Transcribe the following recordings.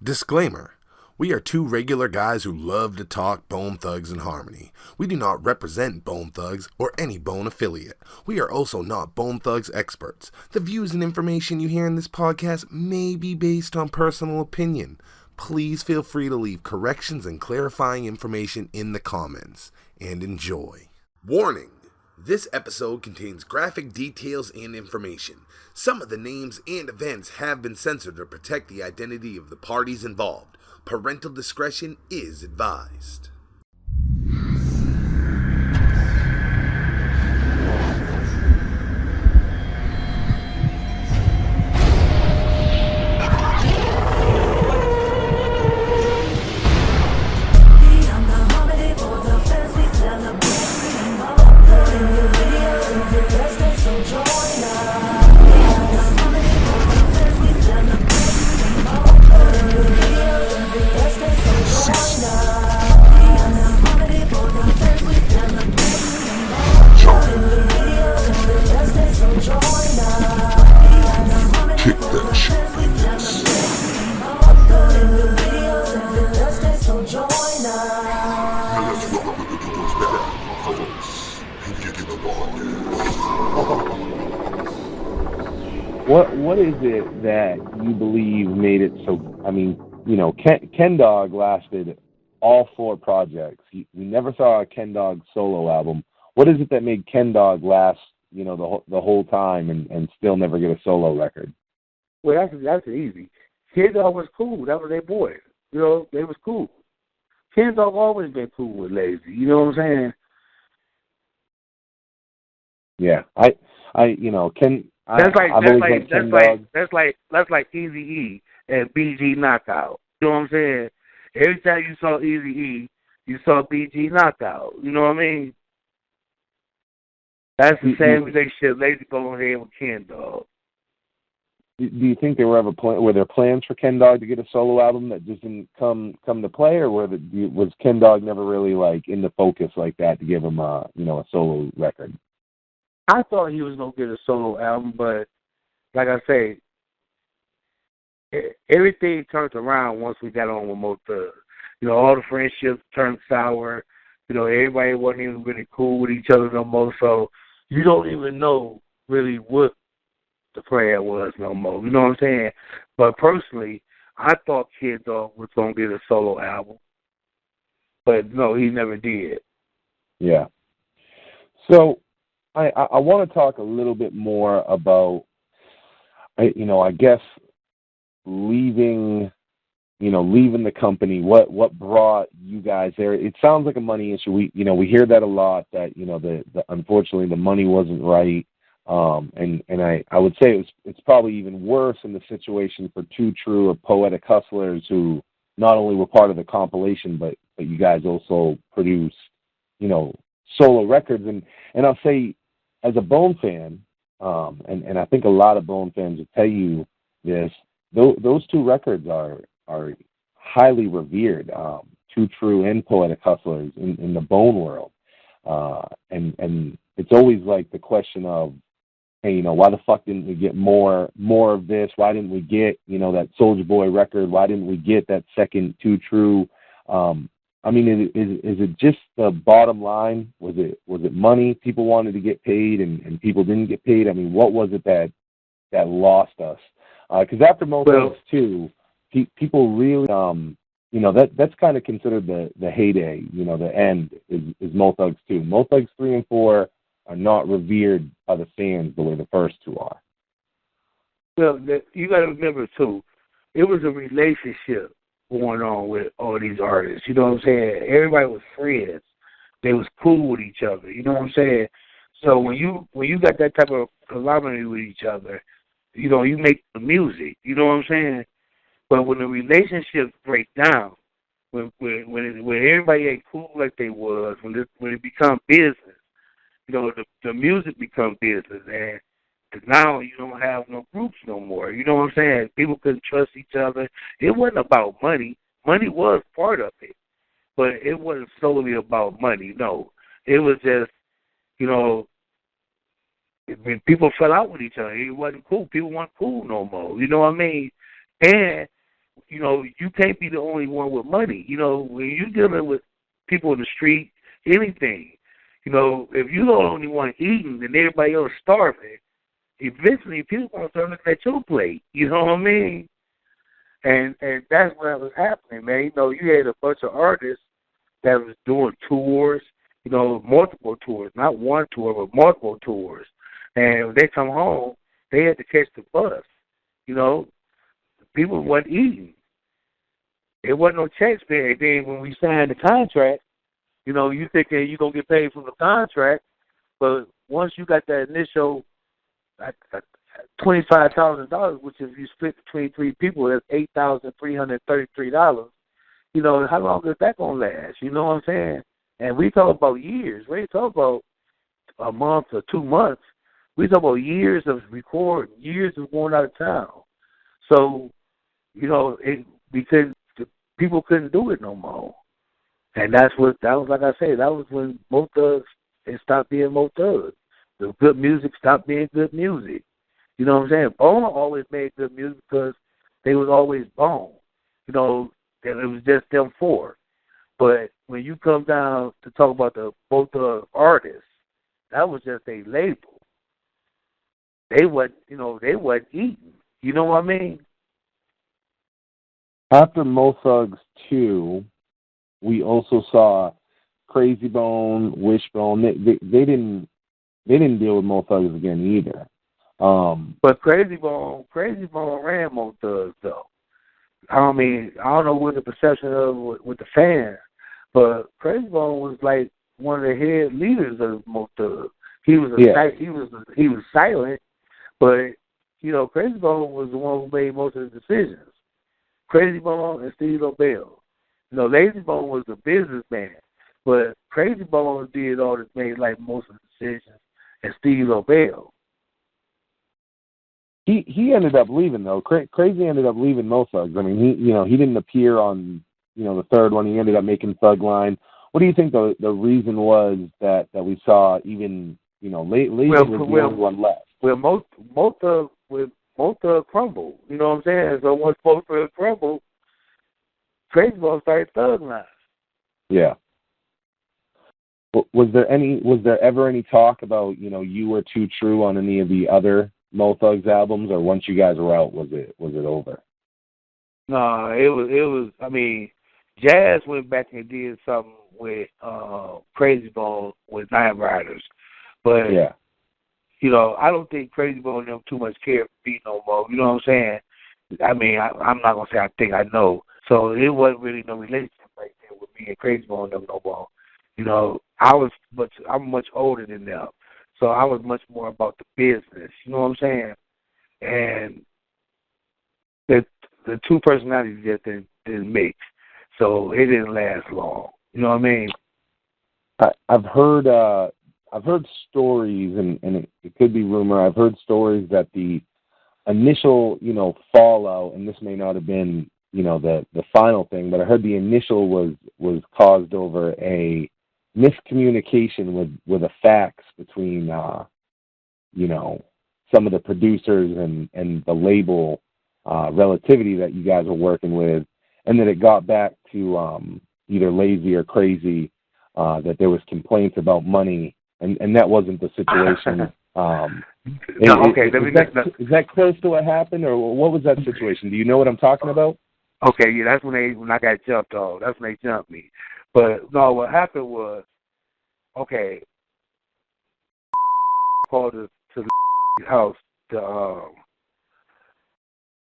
Disclaimer. We are two regular guys who love to talk Bone Thugs and Harmony. We do not represent Bone Thugs or any Bone affiliate. We are also not Bone Thugs experts. The views and information you hear in this podcast may be based on personal opinion. Please feel free to leave corrections and clarifying information in the comments. And enjoy. Warning! This episode contains graphic details and information. Some of the names and events have been censored to protect the identity of the parties involved. Parental discretion is advised. What is it that you believe made it so? I mean, you know, Ken Dog lasted all four projects. We never saw a Ken Dog solo album. What is it that made Ken Dog last, you know, the whole time and still never get a solo record? Well, that's easy. Ken Dog was cool. That was their boy. You know, they was cool. Ken Dog always been cool with Lazy. You know what I'm saying? Yeah, you know, Ken. That's like Eazy-E and BG Knockout. You know what I'm saying? Every time you saw Eazy-E, you saw BG Knockout. You know what I mean? That's the same relationship Lazy Bone had with Ken Dog. Do you think there were there plans for Ken Dog to get a solo album that just didn't come to play, or was Ken Dog never really like in the focus like that to give him a solo record? I thought he was going to get a solo album, but like I say, everything turned around once we got on with Mo Thugs. You know, all the friendships turned sour. You know, everybody wasn't even really cool with each other no more, so you don't even know really what the plan was no more. You know what I'm saying? But personally, I thought Kid Dog was going to get a solo album, but no, he never did. Yeah. So I want to talk a little bit more about, I guess, leaving the company. What brought you guys there? It sounds like a money issue. We hear that a lot. That unfortunately the money wasn't right. And I would say it's probably even worse in the situation for Too True or Poetic Hustlers, who not only were part of the compilation, but you guys also produce, solo records. And I'll say, as a Bone fan, and I think a lot of Bone fans will tell you this, those two records are highly revered, Too True and Poetic Hustlers in the Bone world. And it's always like the question of, hey, why the fuck didn't we get more of this? Why didn't we get, that Soulja Boy record? Why didn't we get that second Too True? I mean, is it just the bottom line? Was it money? People wanted to get paid and people didn't get paid? I mean, what was it that lost us? Because after Mo Thugs 2, people really, that's kind of considered the heyday, the end is Mo Thugs 2. Mo Thugs 3 and 4 are not revered by the fans the way the first two are. Well, you got to remember, too, it was a relationship going on with all these artists. You know what I'm saying? Everybody was friends. They was cool with each other. You know what I'm saying? So when you got that type of collaborating with each other, you make the music. You know what I'm saying? But when the relationships break down, when everybody ain't cool like they was, when it becomes business, the music becomes business, and now you don't have no groups no more. You know what I'm saying? People couldn't trust each other. It wasn't about money. Money was part of it, but it wasn't solely about money. No, it was just, when people fell out with each other, it wasn't cool. People weren't cool no more. You know what I mean? And you can't be the only one with money. When you're dealing with people in the street, anything, if you're the only one eating and everybody else starving, eventually people gonna start looking at your plate. You know what I mean? And that's what was happening, man. You had a bunch of artists that was doing tours, multiple tours, not one tour, but multiple tours. And when they come home, they had to catch the bus. People wasn't eating. There wasn't no checks paid. Then when we signed the contract, you thinking you're going to get paid from the contract, but once you got that initial $25,000, which if you split between three people, that's $8,333. How long is that going to last? You know what I'm saying? And we talk about years. We ain't talk about a month or 2 months. We talk about years of recording, years of going out of town. So, because people couldn't do it no more. And that was like I said, that was when Mo Thugs, it stopped being Mo Thugs. The good music stopped being good music. You know what I'm saying? Bone always made good music because they was always Bone. It was just them four. But when you come down to talk about both the artists, that was just a label. They wasn't eating. You know what I mean? After Mo Thugs 2, we also saw Crazy Bone, Wishbone. They didn't deal with Mo Thugs again either. But Crazy Bone ran Mo Thugs though. I don't know what the perception of with the fans, but Crazy Bone was like one of the head leaders of Mo Thugs. He was silent, but Crazy Bone was the one who made most of the decisions. Crazy Bone and Steve Lobel. Lazy Bone was a businessman, but Crazy Bone did all that, made like most of the decisions, and Steve Lobel. He ended up leaving though. Crazy ended up leaving Mo Thugs. He didn't appear on the third one. He ended up making Thug Line. What do you think the reason was that we saw even Lazy was the only one left? Well, Mo Thug crumbled. You know what I'm saying? So once Mo Thug crumbled, Crazy Bone started Thug Line. Yeah. Was there ever any talk about You Were Too True on any of the other Mo Thugs albums, or once you guys were out, was it over? No, it was. Jazz went back and did something with Crazy Bone with Night Riders, but yeah. I don't think Crazy Bone and them too much care for beat no more. You know what I'm saying? I'm not gonna say I think I know. So it wasn't really no relationship right there with me and Crazy Bone and them no more. I'm much older than them, so I was much more about the business. You know what I'm saying? And the two personalities just didn't mix, so it didn't last long. You know what I mean? I've heard stories, and it could be rumor. I've heard stories that the initial, fallout, and this may not have been, the final thing, but I heard the initial was caused over a miscommunication with a fax between, some of the producers and the label Relativity that you guys were working with, and then it got back to either Lazy or Crazy, that there was complaints about money, and that wasn't the situation. Is that close to what happened, or what was that situation? Do you know what I'm talking about? Okay, yeah, that's when I got jumped off. That's when they jumped me. But no, what happened was, okay, called to the house to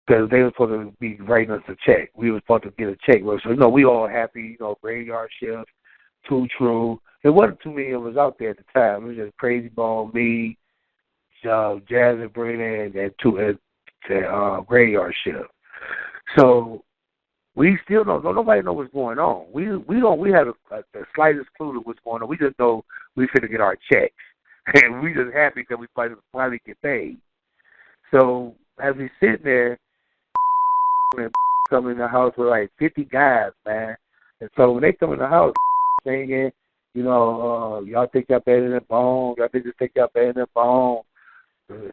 because they were supposed to be writing us a check. We were supposed to get a check. So we all happy. Graveyard Shift, Too True. There wasn't too many of us out there at the time. It was just Crazy Bone, me, Jazz and Brandon, and Graveyard Shift. So we still don't know. Nobody knows what's going on. We have the slightest clue to what's going on. We just know we finna get our checks, and we just happy because we finally get paid. So as we sit there, come in the house with like 50 guys, man. And so when they come in the house singing, y'all think y'all better than Bone. Y'all think y'all better than Bone.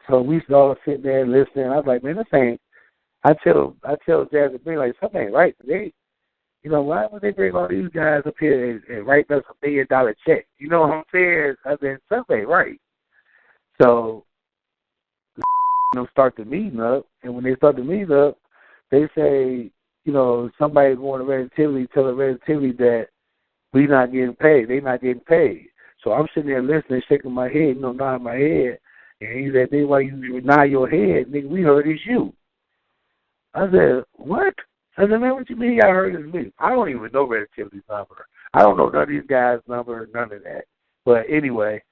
So we all sitting there listening. I was like, man, this ain't I tell Jazz and Green, like, something ain't right. Why would they bring all these guys up here and write us $1 million check? You know what I'm saying? I mean, something ain't right. So, start the meeting up, and when they start the meeting up, they say, somebody going to Relativity, telling Relativity that we not getting paid. They not getting paid. So I'm sitting there listening, shaking my head, nodding my head. And he said, then why you nod your head? Nigga, we heard it's you. I said, what? I said, man, what you mean I heard it's me? I don't even know Relativity's number. I don't know none of these guys' number, none of that. But anyway,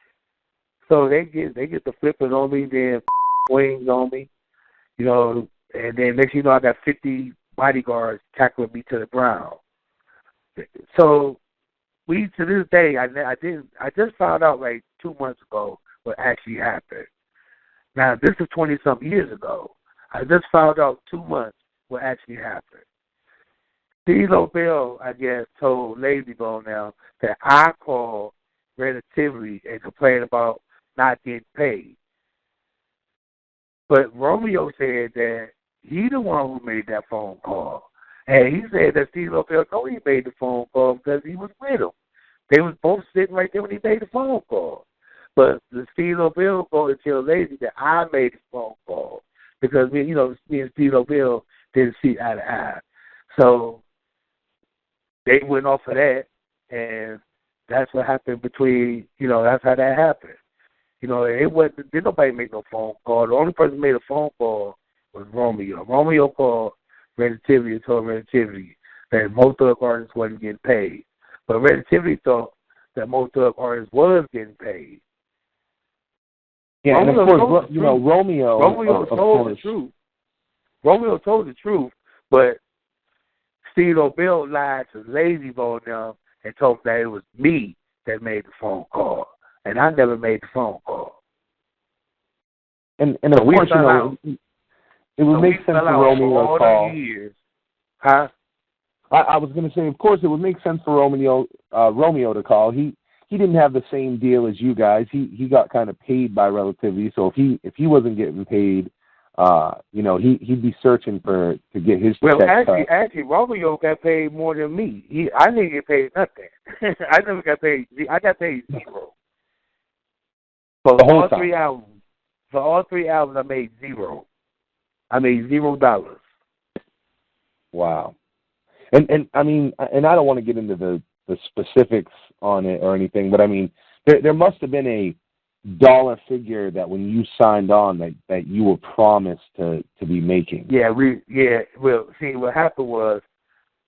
so they get the flipping on me, then wings on me, and then next you know I got 50 bodyguards tackling me to the ground. So to this day, I just found out like 2 months ago what actually happened. Now this is 20-something years ago. I just found out 2 months what actually happened. CeeLo Bell, I guess, told Lazy Bone now that I called Relativity and complained about not getting paid. But Romeo said that he the one who made that phone call. And he said that CeeLo Bell told he made the phone call because he was with him. They was both sitting right there when he made the phone call. But the CeeLo Bell going to tell Lazy that I made the phone call because me and CeeLo Bell didn't see eye to eye. So they went off of that, and that's what happened between, that's how that happened. Didn't nobody make no phone call. The only person who made a phone call was Romeo. Romeo called Relativity and told Relativity that most of the artists wasn't getting paid. But Relativity thought that most of the artists was getting paid. Yeah, Romeo, and of course, Romeo told the truth. Romeo told the truth, but CeeLo Bell lied to Lazy Bone now and told him that it was me that made the phone call. And I never made the phone call. And of course, it would make sense for Romeo to call. Huh? I was going to say, of course, it would make sense for Romeo to call. He didn't have the same deal as you guys. He got kind of paid by Relativity. So if he wasn't getting paid, he'd be searching to get his check cut. Actually, Romeo got paid more than me. I didn't get paid nothing. I never got paid. I got paid zero. For all three albums, I made zero. I made $0. Wow. And I mean, and I don't want to get into the specifics on it or anything, but I mean, there must have been a dollar figure that when you signed on that you were promised to be making. Yeah. Well, see, what happened was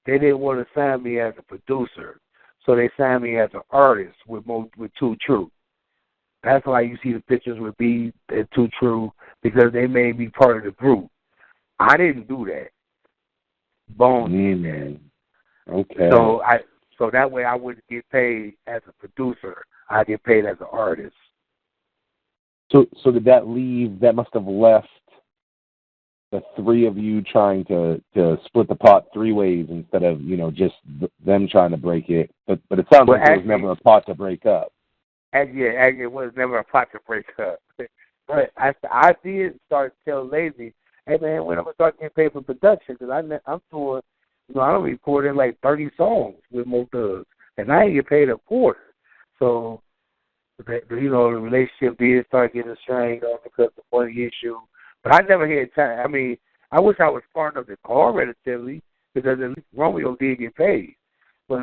they didn't want to sign me as a producer, so they signed me as an artist with Too True. That's why you see the pictures with B and Too True, because they made me part of the group. I didn't do that. Bone did that. Okay. So that way I wouldn't get paid as a producer. I get paid as an artist. So did that leave? That must have left the three of you trying to split the pot three ways instead of just them trying to break it. But it sounds like there was never a pot to break up. Actually, it was never a pot to break up. But I did start to tell Lazy, hey man, when I'm gonna start getting paid for production? Because I'm doing, I'm recording like 30 songs with Mo Thugs, and I ain't get paid a quarter. So, the relationship did start getting strained on because of the money issue. But I never had time. I mean, I wish I was smart enough to call Relativity, because at least Romeo did get paid. But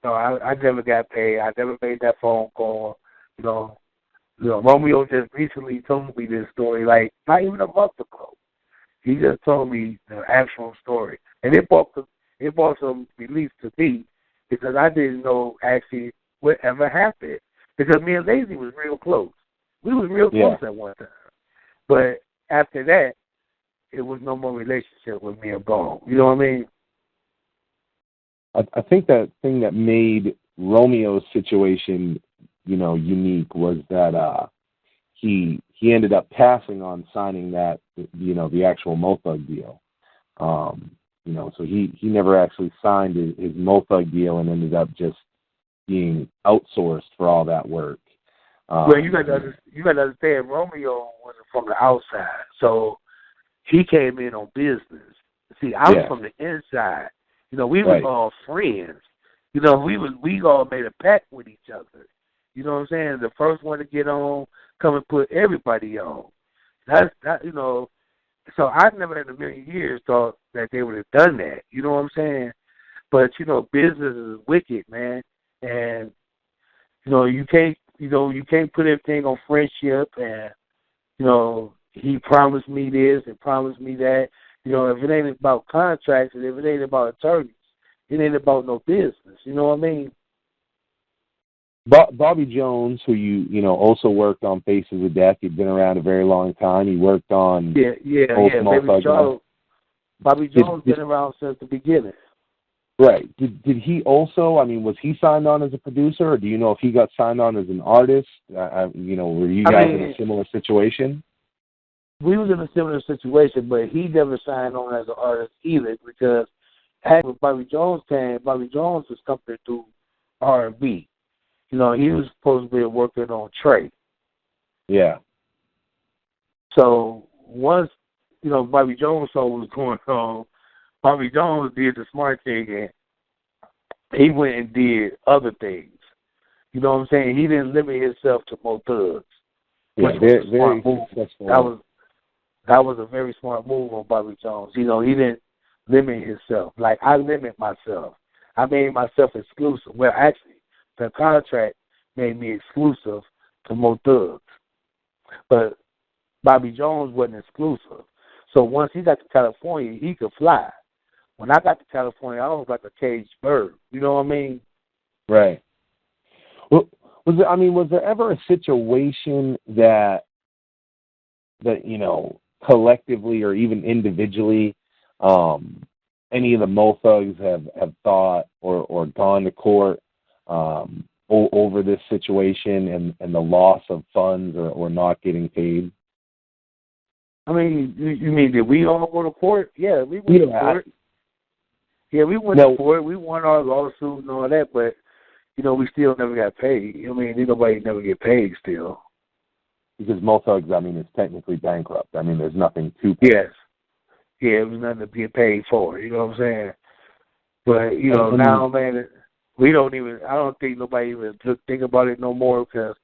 no, I never got paid. I never made that phone call. Romeo just recently told me this story, like not even a month ago. He just told me the actual story, and it brought some relief to me because I didn't know actually whatever happened. Because me and Lazy was real close. We was real close at one time, but after that, it was no more relationship with me and Bone. You know what I mean? I think that thing that made Romeo's situation, unique was that he ended up passing on signing that, the actual Mo Thug deal. So he never actually signed his Mo Thug deal and ended up just being outsourced for all that work. Well, you got to understand, Romeo was from the outside, so he came in on business. See, I was from the inside. You know, we was all friends. You know, we all made a pact with each other. You know what I'm saying? The first one to get on, come and put everybody on. That you know. So I never in a million years thought that they would have done that. You know what I'm saying? But you know, business is wicked, man, and you can't put everything on friendship. And you know, he promised me this and promised me that. You know, if it ain't about contracts and if it ain't about attorneys, it ain't about no business. You know what I mean? Bobby Jones, who you also worked on Faces of Death. He'd been around a very long time. He worked on Bobby Jones been around since the beginning. Right. Did he also? I mean, was he signed on as a producer, or do you know if he got signed on as an artist? Were you guys in a similar situation? We was in a similar situation, but he never signed on as an artist either, because when Bobby Jones came, Bobby Jones was coming to do R&B. You know, he was supposed to be working on Trey. Yeah. So once, Bobby Jones saw what was going on, Bobby Jones did the smart thing, and he went and did other things. You know what I'm saying? He didn't limit himself to Mo Thugs. Yeah, very successful. That was a very smart move on Bobby Jones. You know, he didn't limit himself. Like, I limit myself. I made myself exclusive. Well, actually, the contract made me exclusive to Mo Thugs. But Bobby Jones wasn't exclusive. So once he got to California, he could fly. When I got to California, I was like a caged bird. You know what I mean? Right. Well, was there ever a situation that collectively or even individually, any of the Mo Thugs have thought or gone to court over this situation and the loss of funds or not getting paid? I mean, you mean did we all go to court? Yeah, we went to court. Yeah, we went to court. We won our lawsuit and all that, but we still never got paid. I mean, nobody never get paid still. Because Mo Thugs, is technically bankrupt. There's nothing to pay. Yes. Yeah, it was nothing to get paid for. You know what I'm saying? But, now, man, I don't think nobody even think about it no more, because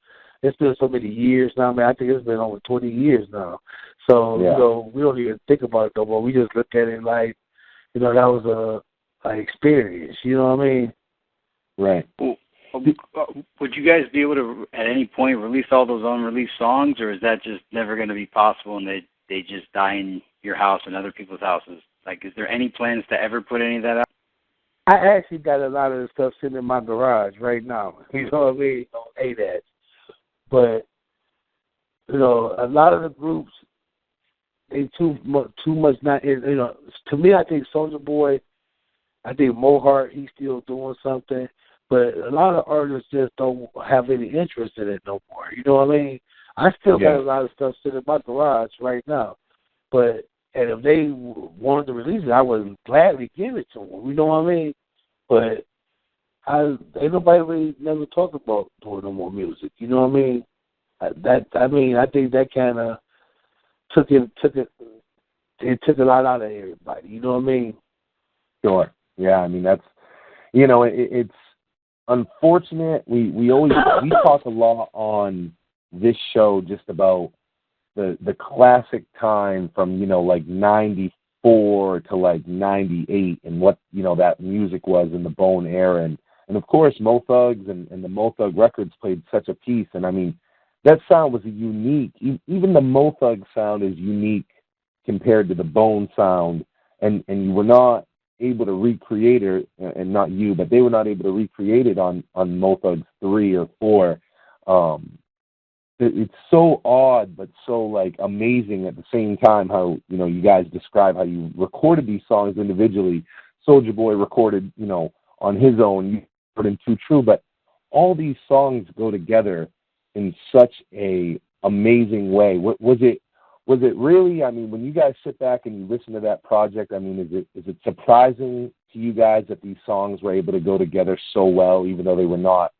it's been so many years now, man. I think it's been over 20 years now. So, we don't even think about it no more. We just look at it like, that was an experience. You know what I mean? Right. Well, would you guys be able to, at any point, release all those unreleased songs, or is that just never going to be possible and they just die in your house and other people's houses? Like, is there any plans to ever put any of that out? I actually got a lot of the stuff sitting in my garage right now. You know what I mean? On ADATs. But, a lot of the groups, they too much not, to me, I think Soulja Boy, I think Mohart, he's still doing something. But a lot of artists just don't have any interest in it no more. You know what I mean? I still got a lot of stuff sitting in my garage right now. And if they wanted to release it, I would gladly give it to them. You know what I mean? But ain't nobody really never talked about doing no more music. You know what I mean? I think that kind of took a lot out of everybody. You know what I mean? Sure. Yeah. That's it's unfortunate. We always talk a lot on this show just about the classic time from like 94 to like 98 and what that music was in the Bone era, and of course Mo Thugs and the Mo Thug records played such a piece, and that sound was unique. Even the Mo Thug sound is unique compared to the Bone sound, and you were not able to recreate it, and not you, but they were not able to recreate it on Mo Thugs 3 or 4. It's so odd, but so like amazing at the same time how you guys describe how you recorded these songs individually. Soulja Boy recorded on his own, you heard him Too True, but all these songs go together in such a amazing way. Was it really, when you guys sit back and you listen to that project, is it surprising to you guys that these songs were able to go together so well, even though they were not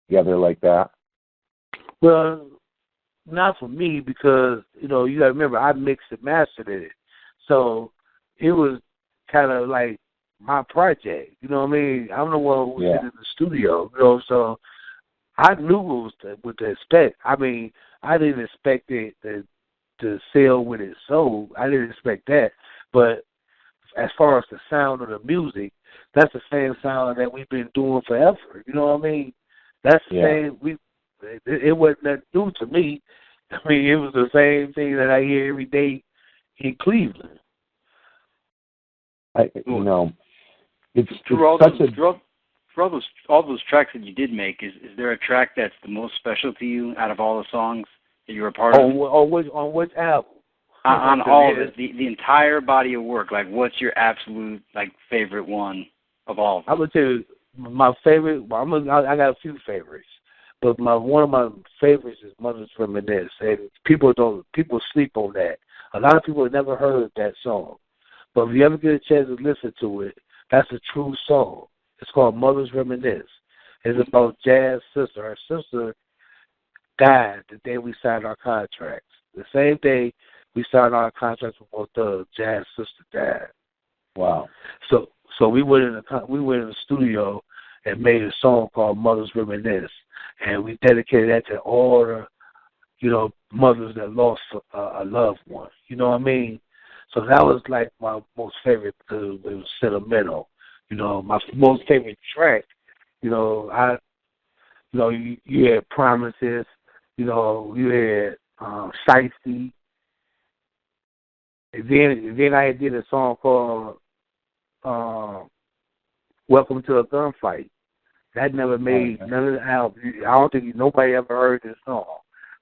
together like that? Well, not for me because, you know, you got to remember I mixed and mastered it. So it was kind of like my project. You know what I mean? I'm the one who was in the studio. You know, so I knew what to expect. I mean, I didn't expect it to sell when it sold. I didn't expect that. But as far as the sound of the music, that's the same sound that we've been doing forever. You know what I mean? That's the same. It wasn't nothing new to me. I mean, it was the same thing that I hear every day in Cleveland. You know, it's all such a for all those tracks that you did make, is there a track that's the most special to you out of all the songs that you were a part of? On which album? On all of it, the entire body of work. Like, what's your absolute favorite one of all of them? I would tell you my favorite. I got a few favorites, but one of my favorites is "Mother's Reminisce," and people sleep on that. A lot of people have never heard that song, but if you ever get a chance to listen to it, that's a true song. It's called "Mother's Reminisce." It's about Jazz's sister. Her sister died the day we signed our contracts. The same day we signed our contracts with both Thugs, Jazz's sister died. Wow. So we went in the studio and made a song called "Mother's Reminisce," and we dedicated that to all the, you know, mothers that lost a loved one. You know what I mean? So that was like my most favorite because it was sentimental. You know, my most favorite track. You know, you had Promises. You know, you had Shiesty. And then I did a song called Welcome to a Gunfight. That never made none of the albums. I don't think nobody ever heard this song.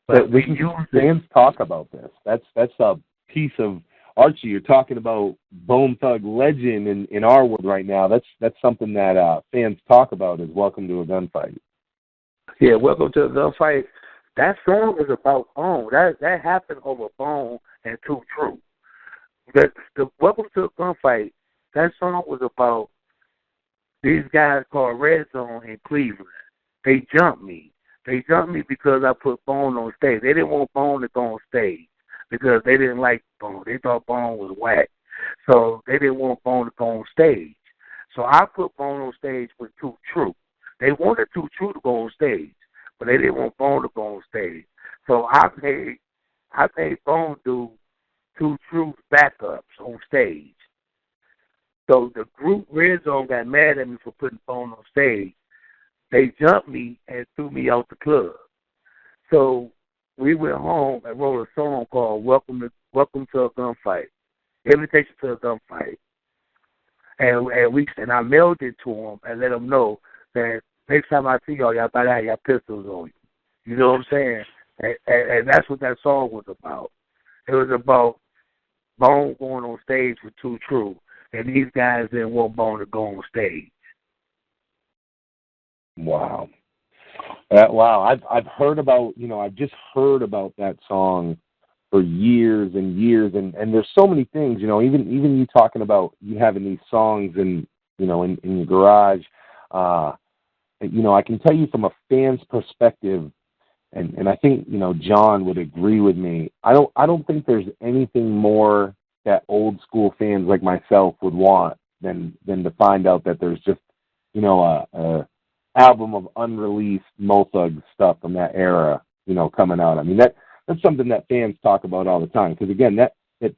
But we can fans talk about this. That's a piece of Archie. You're talking about Bone Thug legend in our world right now. That's something that fans talk about is Welcome to a Gunfight. Yeah, Welcome to a Gunfight. That song is about Bone. That happened over Bone and Too True. The Welcome to a Gunfight, that song was about these guys called Red Zone in Cleveland. They jumped me. They jumped me because I put Bone on stage. They didn't want Bone to go on stage because they didn't like Bone. They thought Bone was whack. So they didn't want Bone to go on stage. So I put Bone on stage with Too True. They wanted Too True to go on stage, but they didn't want Bone to go on stage. So I made Bone do Too True's backups on stage. So the group Red Zone got mad at me for putting Bone on stage. They jumped me and threw me out the club. So we went home and wrote a song called Welcome to a Gunfight, Invitation to a Gunfight. And I mailed it to them and let them know that next time I see y'all better have your pistols on you. You know what I'm saying? And that's what that song was about. It was about Bone going on stage with Too True, and these guys didn't want Bone to go on stage. Wow. Wow. I've heard about, I've just heard about that song for years and years, and there's so many things, even you talking about you having these songs in your garage. I can tell you from a fan's perspective, and I think, John would agree with me. I don't think there's anything more that old school fans like myself would want than to find out that there's just, a album of unreleased Mo Thug stuff from that era, coming out. I mean, that's something that fans talk about all the time. Because again, that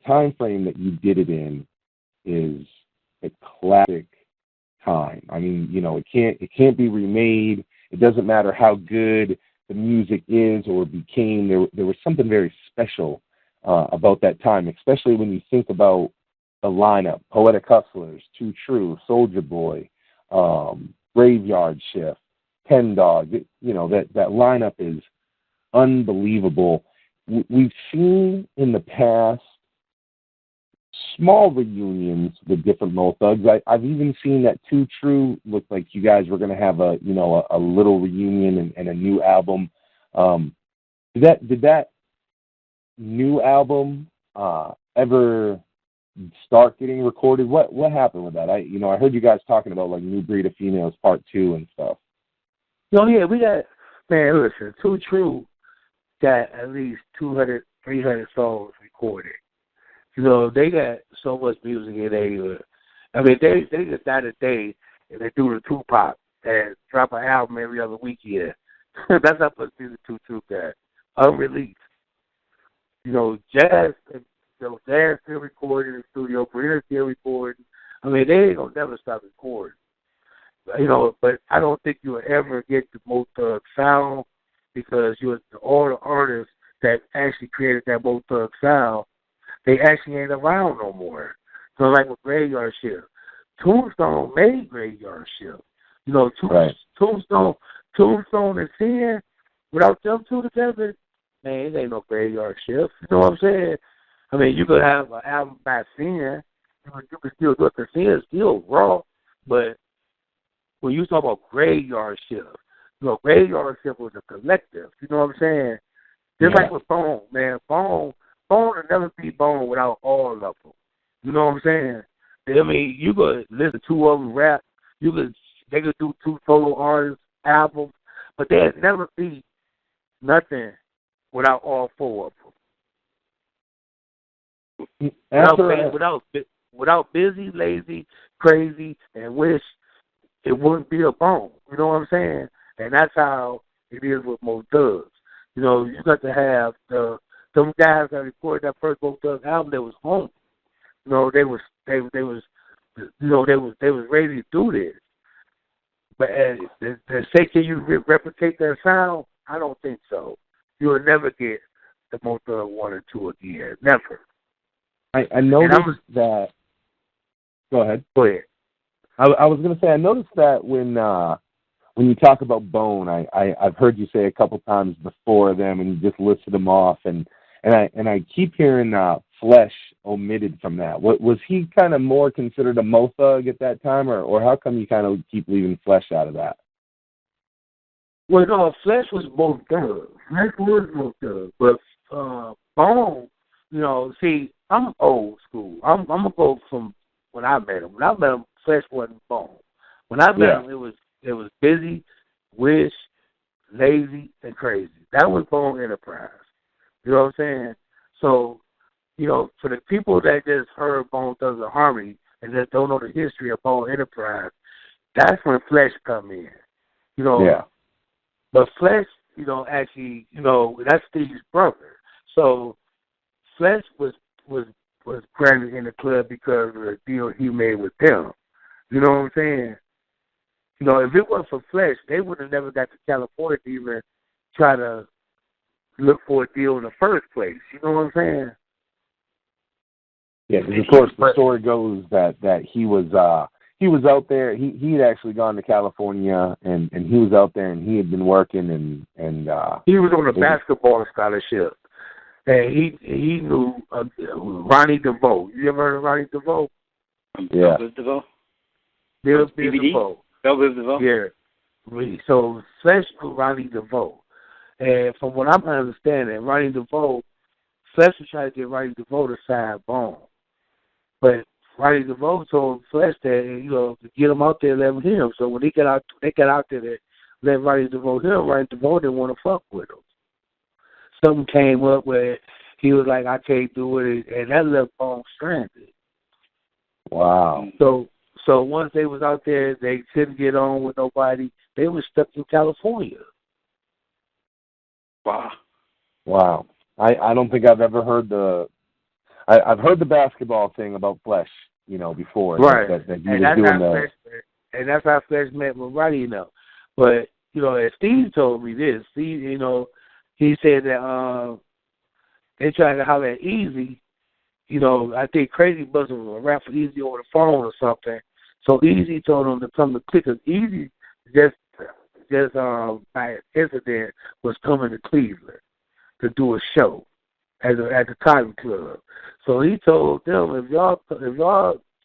time frame that you did it in is a classic time. I mean, it can't be remade. It doesn't matter how good the music is or became. There was something very special about that time, especially when you think about the lineup: Poetic Hustlers, Too True, Soulja Boy, Graveyard Shift, Ken Dog. That lineup is unbelievable. We've seen in the past small reunions with different Mo Thugs. I've even seen that Too True looked like you guys were going to have a little reunion and a new album. Did that new album ever start getting recorded? What happened with that? I heard you guys talking about like New Breed of Females Part 2 and stuff. Yeah, we got, man, listen, Too True, got at least 200, 300 songs recorded. You know, they got so much music in there. I mean, they just died a day and they do the Tupac and drop an album every other weekend. That's how much music Tupac got. Unreleased. You know, jazz still recording in the studio, Brenner's still recording. I mean, they ain't gonna never stop recording. You know, but I don't think you'll ever get the Mo Thug sound because all the artists that actually created that Mo Thug sound, they actually ain't around no more. So like with Graveyard Shift, Tombstone made Graveyard Shift. You know, Tombstone and Sin, without them two together, man, it ain't no Graveyard Shift. You know what I'm saying? I mean, you could have an album by Sin, you could still look at Sin, still raw, but when you talk about Graveyard Shift, you know, Graveyard Shift was a collective. You know what I'm saying? Just like with Bone, man. Bone will never be Bone without all of them. You know what I'm saying? I mean, you could listen to two of them rap. They could do two solo artists albums, but they'd never be nothing without all four of them. Without Busy, Lazy, Crazy, and Wish, it wouldn't be a Bone. You know what I'm saying? And that's how it is with Mo Thugs. You know, you got to have some guys that recorded that first Mo Thugs album that was home. You know, they was ready to do this. But say, can you replicate their sound? I don't think so. You will never get the Mo Thug 1 or 2 again. Never. I noticed that. Go ahead. Go ahead. I was going to say, I noticed that when you talk about Bone, I've heard you say a couple times before them, and you just listed them off, and I keep hearing Flesh omitted from that. Was he kind of more considered a Mo Thug at that time, or how come you kind of keep leaving Flesh out of that? Well, no, Flesh was Mo Thug. Flesh was Mo Thug, but Bone, you know, see, I'm old school. I'm gonna go from when I met him. When I met him, Flesh wasn't Bone. When I met him, it was Busy, Wish, Lazy, and Crazy. That was Bone Enterprise. You know what I'm saying? So, you know, for the people that just heard Bone Thugs and Harmony and just don't know the history of Bone Enterprise, that's when Flesh come in. You know. Yeah. But Flesh, you know, actually, you know, that's Steve's brother. So Flesh was granted in the club because of the deal he made with them. You know what I'm saying? You know, if it wasn't for Flesh, they would have never got to California to even try to look for a deal in the first place. You know what I'm saying? Yeah, because of course the story goes that he was out there. He had actually gone to California and he was out there and he had been working and he was on a basketball scholarship. And he knew Ronnie DeVoe. You ever heard of Ronnie DeVoe? Yeah. Bill DeVoe? Bill DeVoe. Bill DeVoe? Yeah. So Flesh knew Ronnie DeVoe. And from what I'm understanding, Ronnie DeVoe, Flesh was trying to get Ronnie DeVoe to sign Bone. But Ronnie DeVoe told Flesh that, you know, to get him out there, let him hear him. So when they got out there to let Ronnie DeVoe hear him, Ronnie DeVoe didn't want to fuck with him. Something came up where he was like, I can't do it, and that left Bone stranded. Wow. So once they was out there, they couldn't get on with nobody. They were stuck in California. Wow. I don't think I've ever heard I've heard the basketball thing about Flesh, you know, before. Right. That he was doing and that's how Flesh met with Ronnie, you know. But, you know, as Steve told me this, Steve, you know, he said that they tried to holler at Easy. You know, I think Crazy Bus was rap for Easy over the phone or something. So Easy told him to come to Cleveland. Easy just by incident was coming to Cleveland to do a show at the Cotton Club. So he told them, if y'all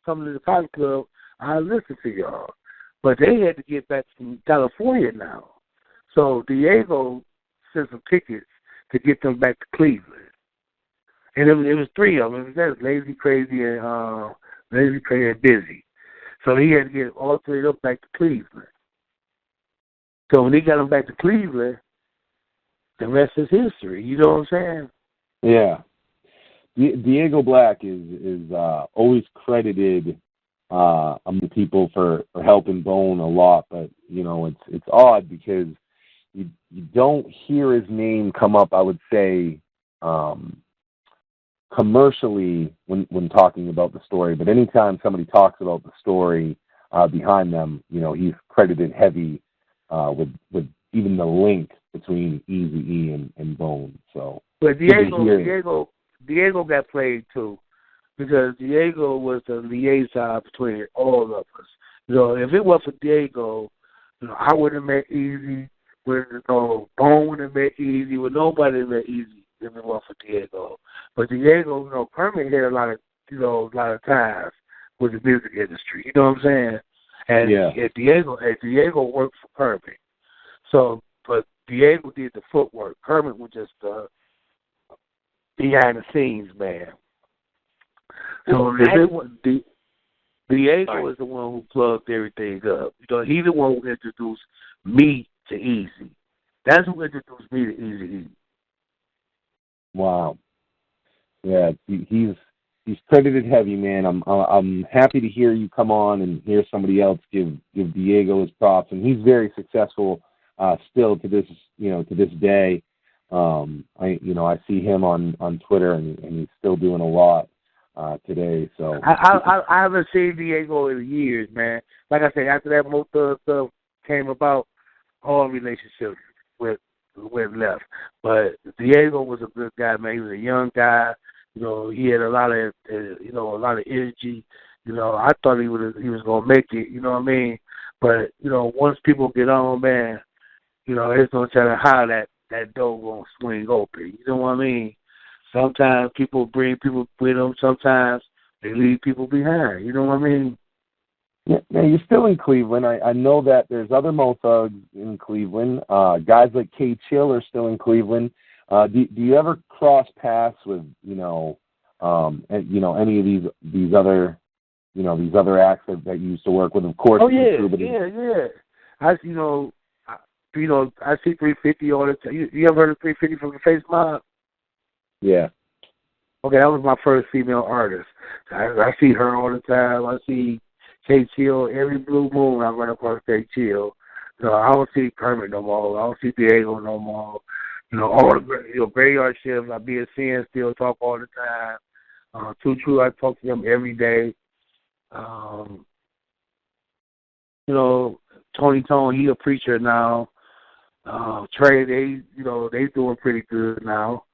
come to the Cotton Club, I'll listen to y'all. But they had to get back to California now. So Diego sent some tickets to get them back to Cleveland. And it was three of them. It was Lazy, Crazy, and Busy. So he had to get all three of them back to Cleveland. So when he got them back to Cleveland, the rest is history. You know what I'm saying? Yeah. Diego Black is always credited among people for helping Bone a lot, but it's odd because you don't hear his name come up, I would say, commercially when talking about the story. But anytime somebody talks about the story behind them, he's credited heavy with even the link between Eazy-E and Bone. So, but Diego got played too, because Diego was the liaison between all of us. If it wasn't for Diego, I would have met Eazy. Bone would have met Eazy. Well, nobody met Eazy if it wasn't for Diego. But Diego, Kermit had a lot of ties with the music industry. You know what I'm saying? And Diego worked for Kermit. So, but Diego did the footwork. Kermit was just behind the scenes man. So Diego is the one who plugged everything up. He's the one who introduced me to Eazy. That's who introduced me to Eazy-E. Wow. Yeah, he's credited heavy, man. I'm happy to hear you come on and hear somebody else give Diego his props, and he's very successful still to this day. I see him on Twitter, and he's still doing a lot today. So I haven't seen Diego in years, man. Like I said, after that Mo Thug stuff came about, all relationships went left. But Diego was a good guy, man. He was a young guy. He had a lot of energy. I thought he was gonna make it. You know what I mean? But once people get on, man, it's gonna tell them how that door gonna swing open. You know what I mean? Sometimes people bring people with them. Sometimes they leave people behind. You know what I mean? Yeah, you're still in Cleveland. I know that there's other Mo Thugs in Cleveland. Guys like K Chill are still in Cleveland. Do you ever cross paths with any of these other acts that you used to work with? Of course. Oh yeah. I see 350 all the time. You ever heard of 350 from the Face Mob? Yeah. Okay, that was my first female artist. I see her all the time. I see K Chill every blue moon. I run across K Chill. I don't see Kermit no more. I don't see Diego no more. All the graveyard shifts. I be a CN, still talk all the time. Too True, I talk to them every day. Tony Tone, he a preacher now. Trey, they doing pretty good now.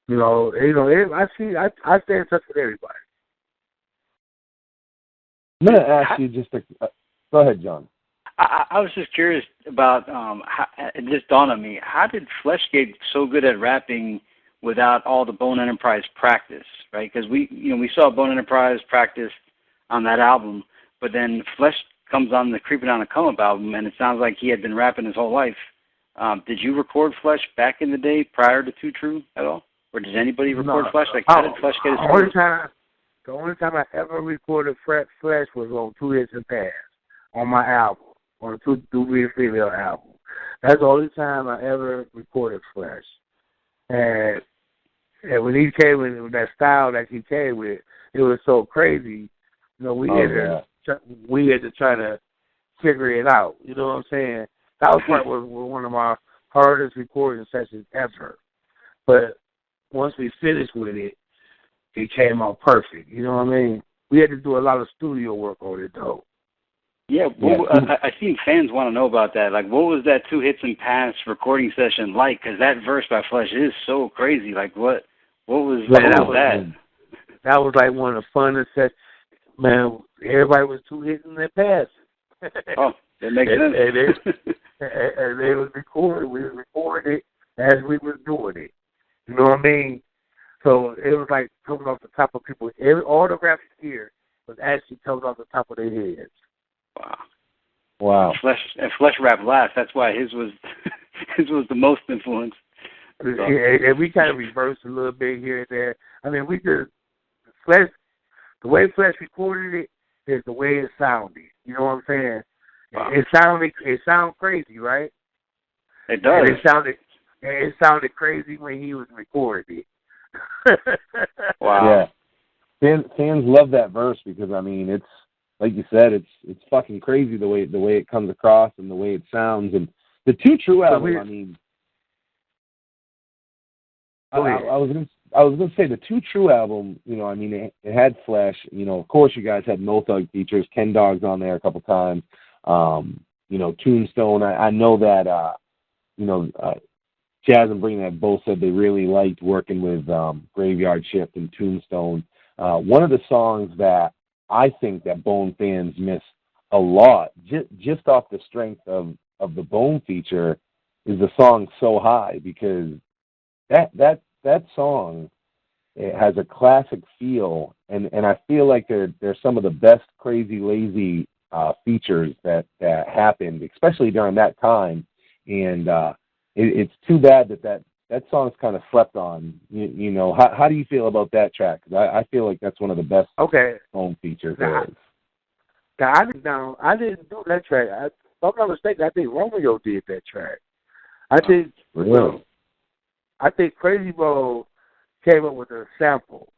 I stay in touch with everybody. I'm going to ask you go ahead, John. I was just curious about, it just dawned on me, how did Flesh get so good at rapping without all the Bone Enterprise practice, right? Because we saw Bone Enterprise practice on that album, but then Flesh comes on the Creeping on a Come Up album, and it sounds like he had been rapping his whole life. Did you record Flesh back in the day prior to Too True at all? Or did anybody record Flesh? Like, how did Flesh get his start? The only time I ever recorded Flesh was on Two Hits and Pass on my album, on the Two Real Female album. That's the only time I ever recorded Flesh. And when he came with that style that he came with, it was so crazy. We had to try to figure it out. You know what I'm saying? That was one of our hardest recording sessions ever. But once we finished with it, it came out perfect. You know what I mean? We had to do a lot of studio work on it, though. Yeah, I think fans want to know about that. Like, what was that Two Hits and Pass recording session like? Because that verse by Flesh is so crazy. Like, what was that? That was like one of the funnest sessions. Man, everybody was two hitting their pass. Oh, that makes sense. And they was recording. We recorded it as we was doing it. You know what I mean? So it was like coming off the top of people. All the graphics here was actually coming off the top of their heads. Wow. Flesh rap last. That's why his was the most influenced. And we kind of reversed a little bit here and there. I mean, we just Flesh. The way Flesh recorded it is the way it sounded. You know what I'm saying? Wow. It sounded crazy, right? It does. And And it sounded crazy when he was recording it. Wow. Yeah. Fans love that verse because, I mean, it's, like you said, it's fucking crazy the way it comes across and the way it sounds. And the Two True album, I mean, I was gonna say the Two True album. You know, I mean, it had Flesh. You know, of course, you guys had No Thug features. Ken Dog's on there a couple times. You know, Tombstone. I know that. You know, Jazz and Bring that both said they really liked working with Graveyard Shift and Tombstone. One of the songs that I think that Bone fans miss a lot, just off the strength of the Bone feature, is the song "So High," because that song, it has a classic feel, and I feel like they're some of the best Crazy Lazy features that happened, especially during that time. And it's too bad that song's kind of slept on. You know, how do you feel about that track? Because I feel like that's one of the best Bone features there is. I didn't do that track. If I'm not mistaken, I think Romeo did that track. I think I think Crazy Bone came up with a sample,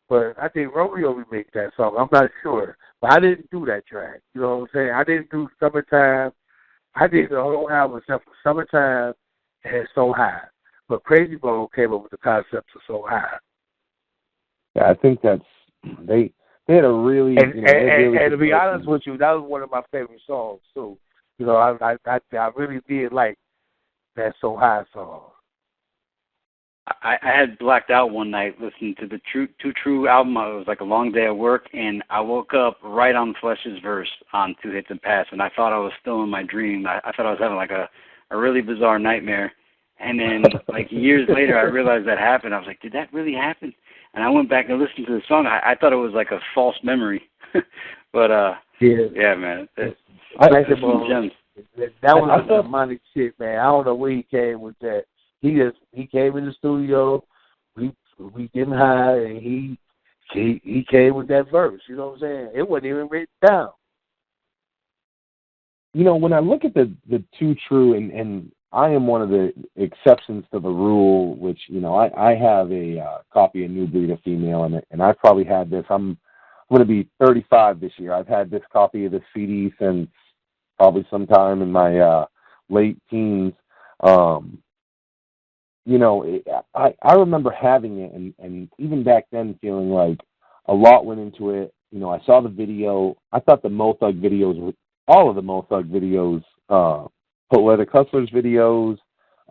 but I think Romeo remixed that song. I'm not sure, but I didn't do that track. You know what I'm saying? I didn't do Summertime. I did the whole album except for Summertime and So High. But Crazy Bone came up with the concept of So High. Yeah, I think they had a really and to be honest with you, that was one of my favorite songs too. You know, I really did like that So High song. I had blacked out one night listening to the Two True album. It was like a long day at work, and I woke up right on Flesh's verse on Two Hits and Pass, and I thought I was still in my dream. I thought I was having like a really bizarre nightmare. And then, like, years later, I realized that happened. I was like, did that really happen? And I went back and listened to the song. I thought it was like a false memory. But, yeah, man. That's some gems. That was a demonic shit, man. I don't know where he came with that. He came in the studio, we getting high, and he came with that verse. You know what I'm saying? It wasn't even written down. You know, when I look at the Two True, and I am one of the exceptions to the rule, which, you know, I have a copy of New Breed of Female, and I've probably had this. I'm going to be 35 this year. I've had this copy of the CD since probably sometime in my late teens. You know, I remember having it, and even back then feeling like a lot went into it. You know, I saw the video. I thought the Mo Thug videos, all of the Mo Thug videos, Poetic Hustlers videos,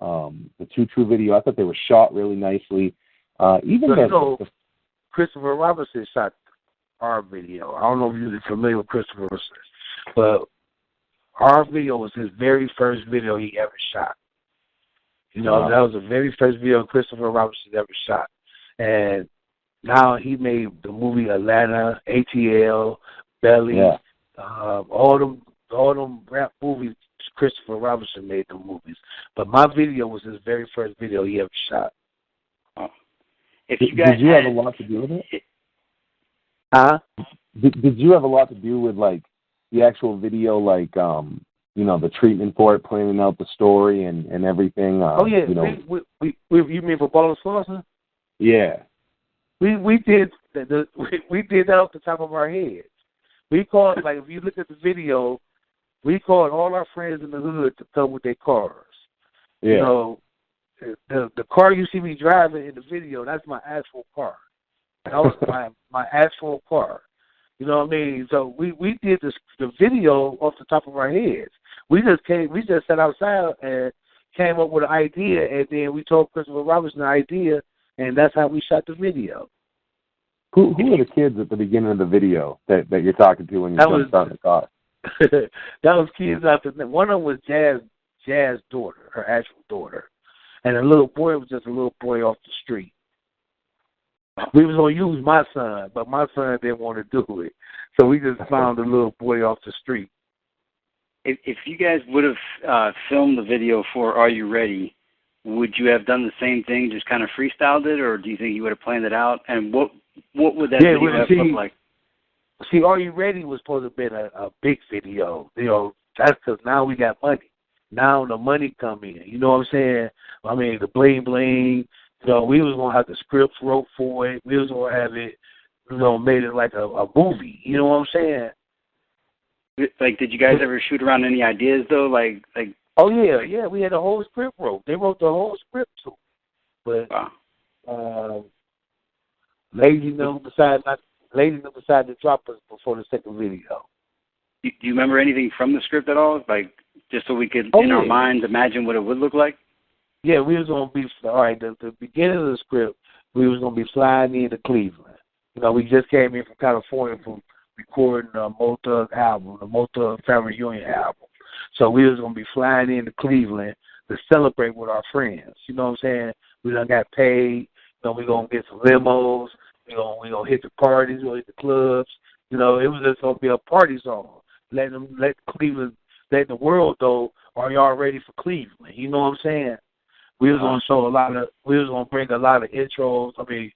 the Two True video, I thought they were shot really nicely. Christopher Robinson shot our video. I don't know if you're familiar with Christopher Robinson, but our video was his very first video he ever shot. You know, that was the very first video Christopher Robinson ever shot. And now he made the movie Atlanta, ATL, Belly, all them rap movies. Christopher Robinson made the movies. But my video was his very first video he ever shot. If you guys did you have a lot to do with it? Huh? Did you have a lot to do with, like, the actual video, like, you know, the treatment for it, planning out the story and everything? Yeah. You know. We you mean for Ball Slauson? Yeah. We did we did that off the top of our heads. We called, like, if you look at the video, we called all our friends in the hood to come with their cars. Yeah. You know, the car you see me driving in the video, that's my actual car. That was my actual car. You know what I mean? So we did the video off the top of our heads. We just sat outside and came up with an idea, and then we told Christopher Robinson the idea, and that's how we shot the video. Who are the kids at the beginning of the video that you're talking to when you're starting the car? That was kids out there. One of them was Jazz's daughter, her actual daughter. And the little boy was just a little boy off the street. We was going to use my son, but my son didn't want to do it. So we just found a little boy off the street. If you guys would have filmed the video for Are You Ready, would you have done the same thing, just kind of freestyled it, or do you think you would have planned it out? And what would that video have looked like? See, Are You Ready was supposed to have been a big video. You know, that's because now we got money. Now the money come in. You know what I'm saying? I mean, the bling bling. You know, we was gonna have the scripts wrote for it. We was gonna have it, you know, made it like a movie. You know what I'm saying? Like, did you guys ever shoot around any ideas though? Like. Oh yeah, we had the whole script wrote. They wrote the whole script too. But Wow. Lady decided to drop us before the second video. Do you remember anything from the script at all? Like, just so we could, in our minds, imagine what it would look like? Yeah, we was going to be, all right, the beginning of the script, we was going to be flying into Cleveland. You know, we just came in from California from recording the Mo Thug album, the Mo Thug Family Reunion album. So we was going to be flying into Cleveland to celebrate with our friends. You know what I'm saying? We done got paid. You know, we going to get some limos. We gonna hit the parties. We gonna hit the clubs. You know, it was just going to be a party song. Let Cleveland, let the world know, are y'all ready for Cleveland? You know what I'm saying? We was going to show we was going to bring a lot of intros. I mean,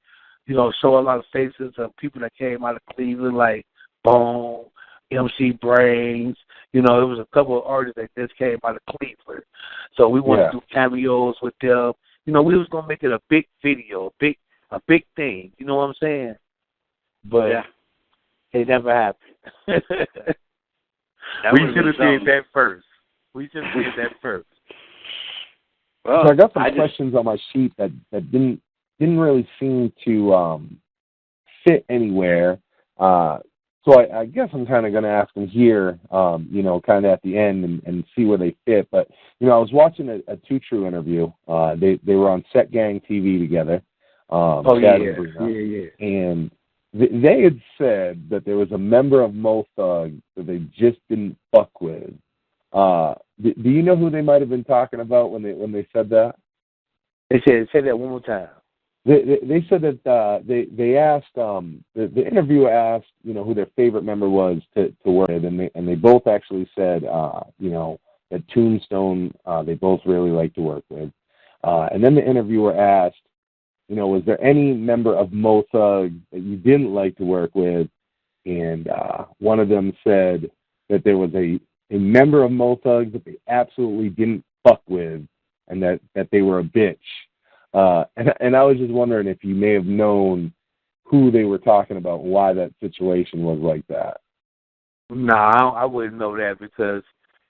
you know, show a lot of faces of people that came out of Cleveland, like Bone, MC Brains. You know, it was a couple of artists that just came out of Cleveland. So we wanted to do cameos with them. You know, we was going to make it a big video, a big thing. You know what I'm saying? But it never happened. We should have did that first. Well, so I got some questions on my sheet that didn't really seem to fit anywhere. So I guess I'm kind of going to ask them here, you know, kind of at the end and see where they fit. But, you know, I was watching a Two True interview. They were on Set Gang TV together. And they had said that there was a member of Mo Thug that they just didn't fuck with. Do you know who they might have been talking about when they said that? They said, say that one more time. They said that they asked the interviewer asked, you know, who their favorite member was to work with, and they both actually said, you know, that Tombstone they both really like to work with. And then the interviewer asked, you know, was there any member of Mo Thug that you didn't like to work with? And one of them said that there was a member of Mo Thug that they absolutely didn't fuck with, and that they were a bitch. And I was just wondering if you may have known who they were talking about, why that situation was like that. Nah, I wouldn't know that because,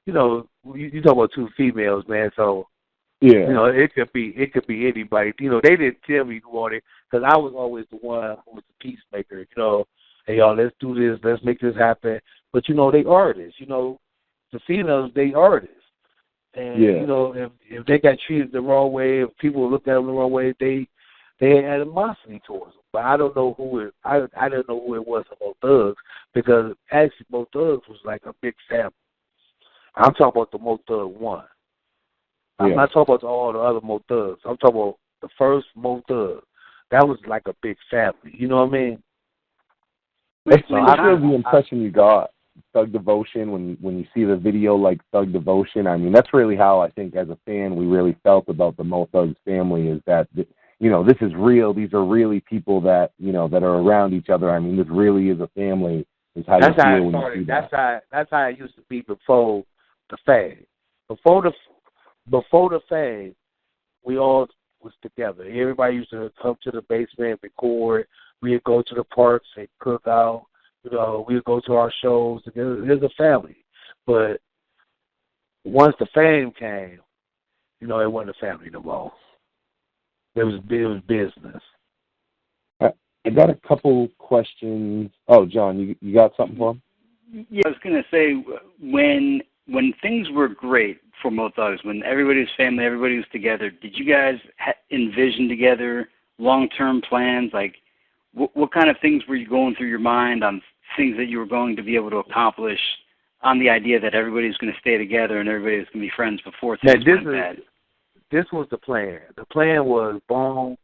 you know, you talk about two females, man. So, you know, it could be anybody. You know, they didn't tell me who on it because I was always the one who was the peacemaker. You know, hey y'all, let's do this, let's make this happen. But you know, they artists. You know, the females, they artists. And you know, if they got treated the wrong way, if people looked at them the wrong way, they had animosity towards them. But I don't know who it. I didn't know who it was about Thugs because actually Mo Thugs was like a big family. I'm talking about the Mo Thug one. I'm not talking about all the other Mo Thugs. I'm talking about the first Mo Thug. That was like a big family. You know what I mean? So I feel the impression you got. Thug Devotion, when you see the video like Thug Devotion, I mean, that's really how I think as a fan we really felt about the Mo Thugs family, is that, you know, this is real. These are really people that, you know, that are around each other. I mean, this really is a family, is how you feel when you see that. That's how it used to be before the fad. Before the fad, we all was together. Everybody used to come to the basement, record. We'd go to the parks and cook out. You know, we'd go to our shows. There's a family. But once the fame came, you know, it wasn't a family no more. It was business. I got a couple questions. Oh, John, you got something for him? Yeah, I was going to say, when things were great for Mo Thugs, when everybody was family, everybody was together, did you guys envision together long-term plans? Like, what kind of things were you going through your mind on things that you were going to be able to accomplish on the idea that everybody's going to stay together and everybody's going to be friends before things went bad? This was the plan. The plan was Bone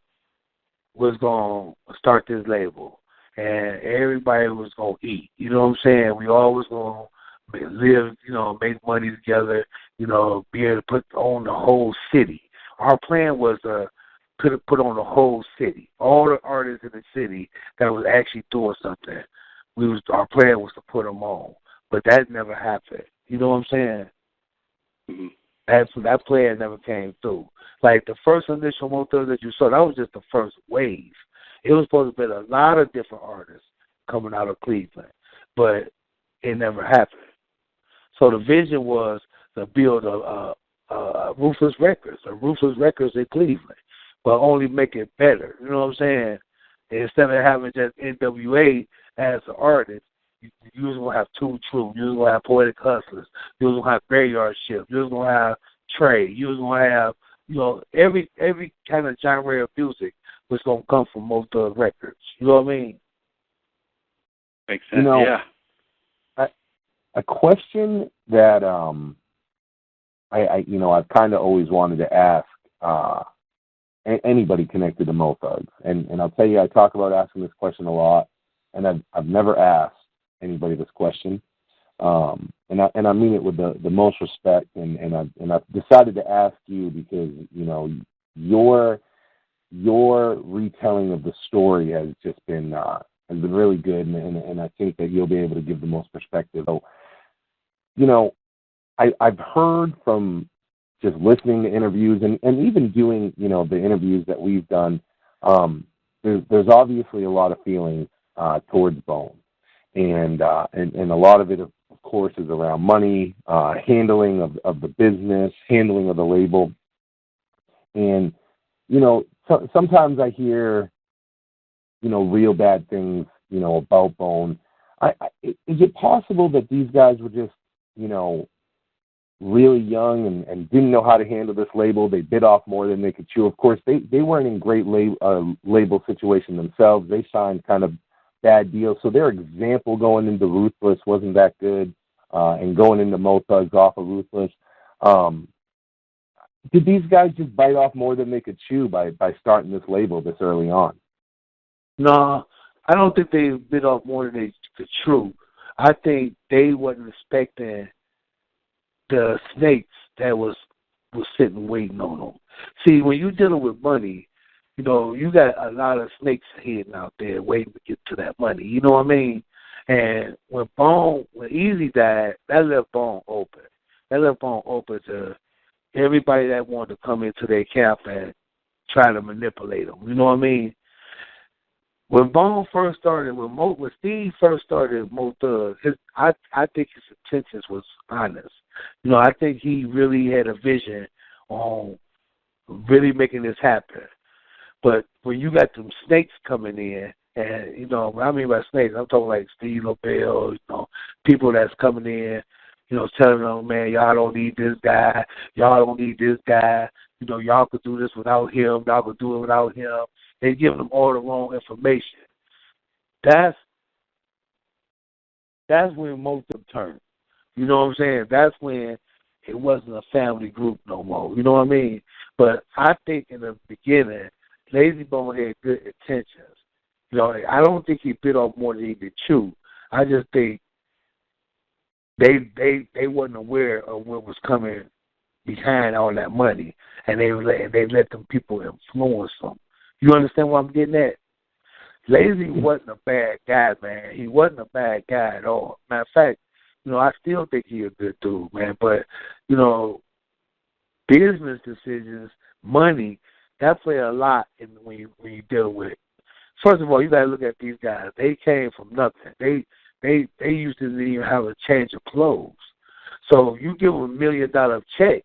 was going to start this label, and everybody was going to eat. You know what I'm saying? We all was going to live, you know, make money together, you know, be able to put on the whole city. Our plan was to put on the whole city, all the artists in the city that was actually doing something. Our plan was to put them on, but that never happened. You know what I'm saying? Mm-hmm. That plan never came through. Like the first initial Mo Thugs that you saw, that was just the first wave. It was supposed to be a lot of different artists coming out of Cleveland, but it never happened. So the vision was to build a Ruthless Records in Cleveland, but only make it better. You know what I'm saying? Instead of having just NWA as an artist, you was gonna have Two True, you was gonna have Poetic Hustlers, you was gonna have Graveyard Shift, you was gonna have Trey, you was gonna have, every kind of genre of music was gonna come from Mo Thug Records. You know what I mean? Makes sense. Yeah. A question that I've kind of always wanted to ask anybody connected to Mo Thugs, and I'll tell you, I talk about asking this question a lot, and I've never asked anybody this question, and I mean it with the most respect, and I've decided to ask you because your retelling of the story has just been really good, and I think that you'll be able to give the most perspective. So, I've heard from just listening to interviews and even doing, the interviews that we've done, there's obviously a lot of feelings towards Bone. And a lot of it, of course, is around money, handling of the business, handling of the label. And, sometimes I hear, real bad things, about Bone. Is it possible that these guys were just, really young and didn't know how to handle this label? They bit off more than they could chew. Of course, they weren't in great label situation themselves. They signed kind of bad deals, so their example going into Ruthless wasn't that good, and going into Mo Thugs off of Ruthless. Did these guys just bite off more than they could chew by starting this label this early on? No, I don't think they bit off more than they could chew. I think they wasn't expecting the snakes that was sitting waiting on them. See, when you're dealing with money, you got a lot of snakes hidden out there waiting to get to that money. You know what I mean? And when Easy died, that left Bone open. That left Bone open to everybody that wanted to come into their camp and try to manipulate them. You know what I mean? When Bone first started, when Steve first started Mo Thugs, I think his intentions was honest. I think he really had a vision on really making this happen. But when you got them snakes coming in, and what I mean by snakes, I'm talking like Steve LaBelle, people that's coming in, telling them, man, y'all don't need this guy, y'all don't need this guy, y'all could do this without him, y'all could do it without him. They're giving them all the wrong information. That's when most of them turned. You know what I'm saying? That's when it wasn't a family group no more. You know what I mean? But I think in the beginning, Lazy Bone had good intentions. I don't think he bit off more than he could chew. I just think they wasn't aware of what was coming behind all that money, and they let them people influence them. You understand what I'm getting at? Lazy wasn't a bad guy, man. He wasn't a bad guy at all. Matter of fact, I still think he's a good dude, man. But, business decisions, money, that play a lot in when you deal with it. First of all, you got to look at these guys. They came from nothing. They used to even have a change of clothes. So you give them $1 million check,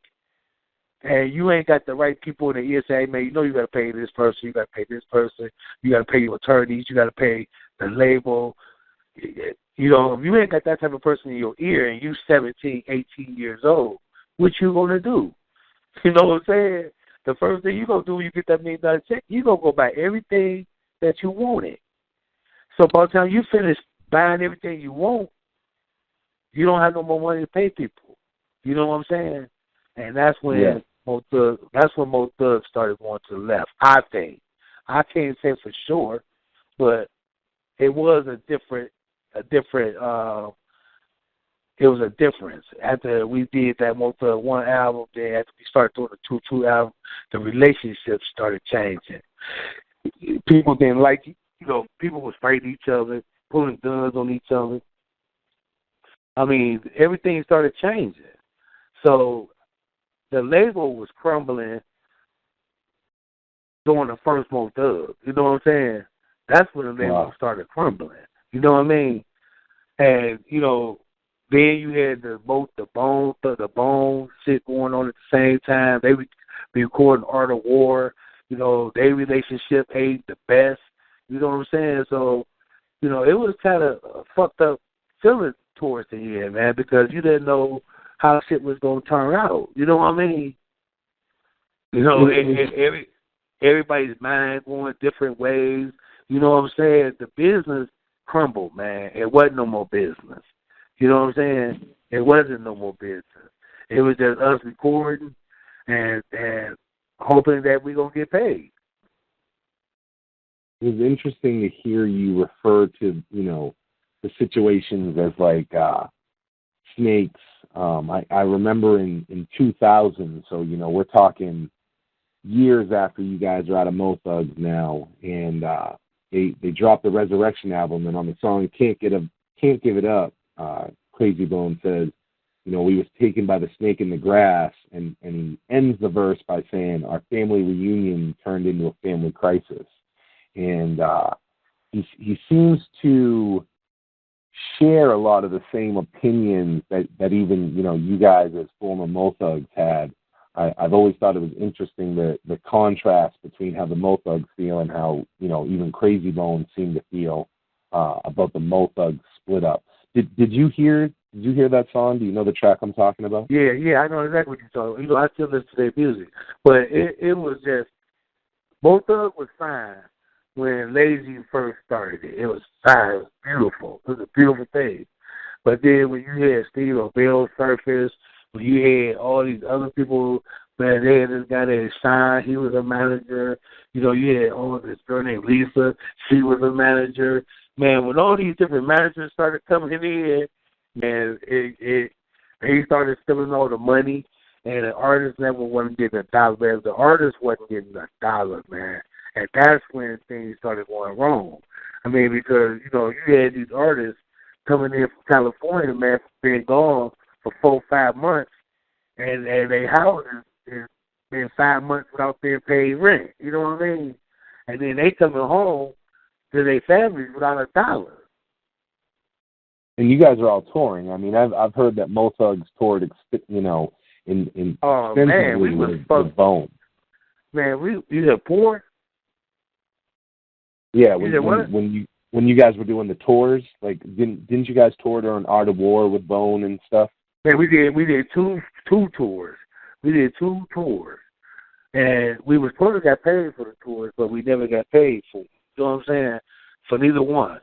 and you ain't got the right people in the ear saying, hey, man, you got to pay this person, you got to pay this person, you got to pay your attorneys, you got to pay the label. If you ain't got that type of person in your ear and you 17, 18 years old, what you going to do? You know what I'm saying? The first thing you going to do when you get that $1 million check, you going to go buy everything that you wanted. So by the time you finish buying everything you want, you don't have no more money to pay people. You know what I'm saying? And that's when Mo Thugs started going to the left, I think. I can't say for sure, but it was a difference. After we did that Mo Thugs 1 album, then after we started doing the 2 album, the relationships started changing. People didn't like, people was fighting each other, pulling guns on each other. I mean, everything started changing. So the label was crumbling during the first Mo Thug. You know what I'm saying? That's when the label started crumbling. You know what I mean? And then you had the Bone shit going on at the same time. They would be recording Art of War. Their relationship ain't the best. You know what I'm saying? So, it was kind of a fucked up feeling towards the end, man, because you didn't know how shit was going to turn out. You know what I mean? Everybody's mind going different ways. You know what I'm saying? The business crumbled, man. It wasn't no more business. You know what I'm saying? It wasn't no more business. It was just us recording and hoping that we're going to get paid. It was interesting to hear you refer to, the situations as like snakes. I remember in 2000, so, we're talking years after you guys are out of Mo Thugs now, and they dropped the Resurrection album, and on the song Can't Give It Up, Crazy Bone says, we was taken by the snake in the grass, and he ends the verse by saying, our family reunion turned into a family crisis. And he seems to share a lot of the same opinions that even, you guys as former Mo Thugs had. I've always thought it was interesting the contrast between how the Mo Thugs feel and how, even Crazy Bone seemed to feel about the Mo Thugs split up. Did you hear that song? Do you know the track I'm talking about? Yeah, I know exactly what you're talking about. I still listen to their music. But it was just, Mo Thug was fine when Lazy first started it. It was fine. It was beautiful. It was a beautiful thing. But then when you had Steve O'Bell surface, when you had all these other people, man, they had this guy named Sean, he was a manager. You had this girl named Lisa, she was a manager. Man, when all these different managers started coming in, man, he started stealing all the money, and the artist never wasn't getting $1, man. The artist wasn't getting $1, man. And that's when things started going wrong. I mean, because, you had these artists coming in from California, man, being gone for 4-5 months, and their houses is been 5 months without being paid rent. You know what I mean? And then they coming home to their families without $1. And you guys are all touring. I mean, I've heard that Mo Thugs toured, extensively with Bone. Man, you said poor? Yeah, when you guys were doing the tours, like didn't you guys tour during Art of War with Bone and stuff? Man, we did two tours. We did 2 tours, and we were supposed to get paid for the tours, but we never got paid for them. You know what I'm saying? For neither one.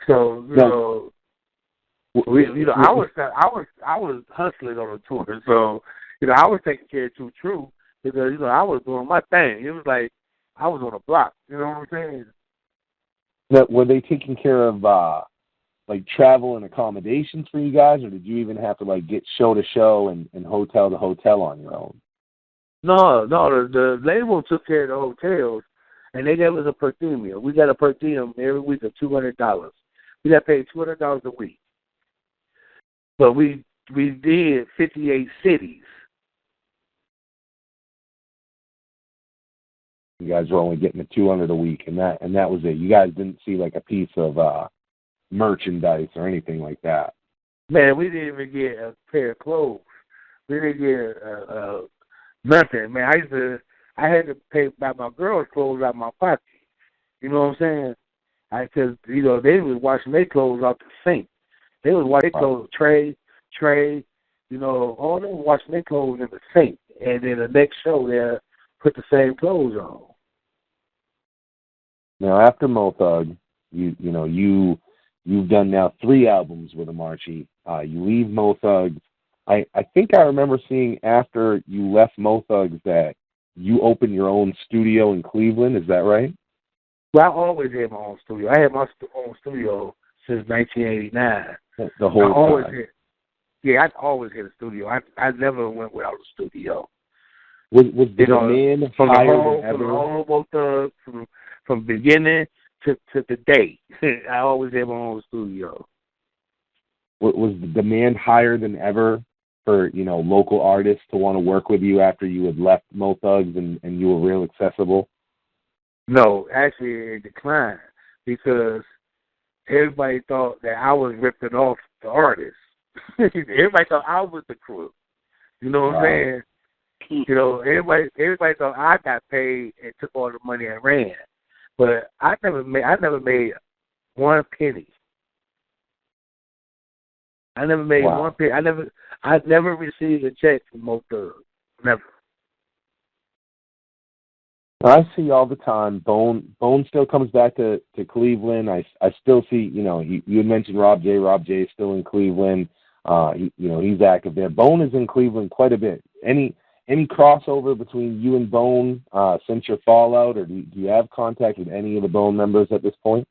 So I was hustling on the tour, so I was taking care of True because I was doing my thing. It was like I was on a block. You know what I'm saying? Now, were they taking care of like travel and accommodations for you guys, or did you even have to like get show to show and hotel to hotel on your own? No, the label took care of the hotels, and they gave us a per diem meal. We got a per diem every week of $200. We got paid $200 a week, but we did 58 cities. You guys were only getting the $200 a week, and that was it. You guys didn't see like a piece of merchandise or anything like that. Man, we didn't even get a pair of clothes. We didn't get nothing. Man, I had to pay by my girls' clothes out of my pocket. You know what I'm saying? Because they was washing their clothes out the sink. They was washing their clothes, tray. All them washing their clothes in the sink, and then the next show they put the same clothes on. Now, after Mo Thug, you've done now 3 albums with him, Archie. You leave Mo Thugs. I think I remember seeing after you left Mo Thugs that you opened your own studio in Cleveland. Is that right? Well, I always had my own studio. I had my own studio since 1989. The whole time. I always had a studio. I never went without a studio. Was the demand higher than ever? From beginning to the day, I always had my own studio. Was the demand higher than ever for local artists to want to work with you after you had left Mo Thugs and you were real accessible? No, actually it declined because everybody thought that I was ripping off the artists. Everybody thought I was the crook. You know what I'm saying? Everybody thought I got paid and took all the money and ran. But I never made one penny. I never made one penny. I never received a check from Mo Thugs. Never. I see all the time. Bone still comes back to Cleveland. I still see, you had mentioned Rob J. Rob J is still in Cleveland. He's active there. Bone is in Cleveland quite a bit. Any crossover between you and Bone since your fallout, or do you have contact with any of the Bone members at this point?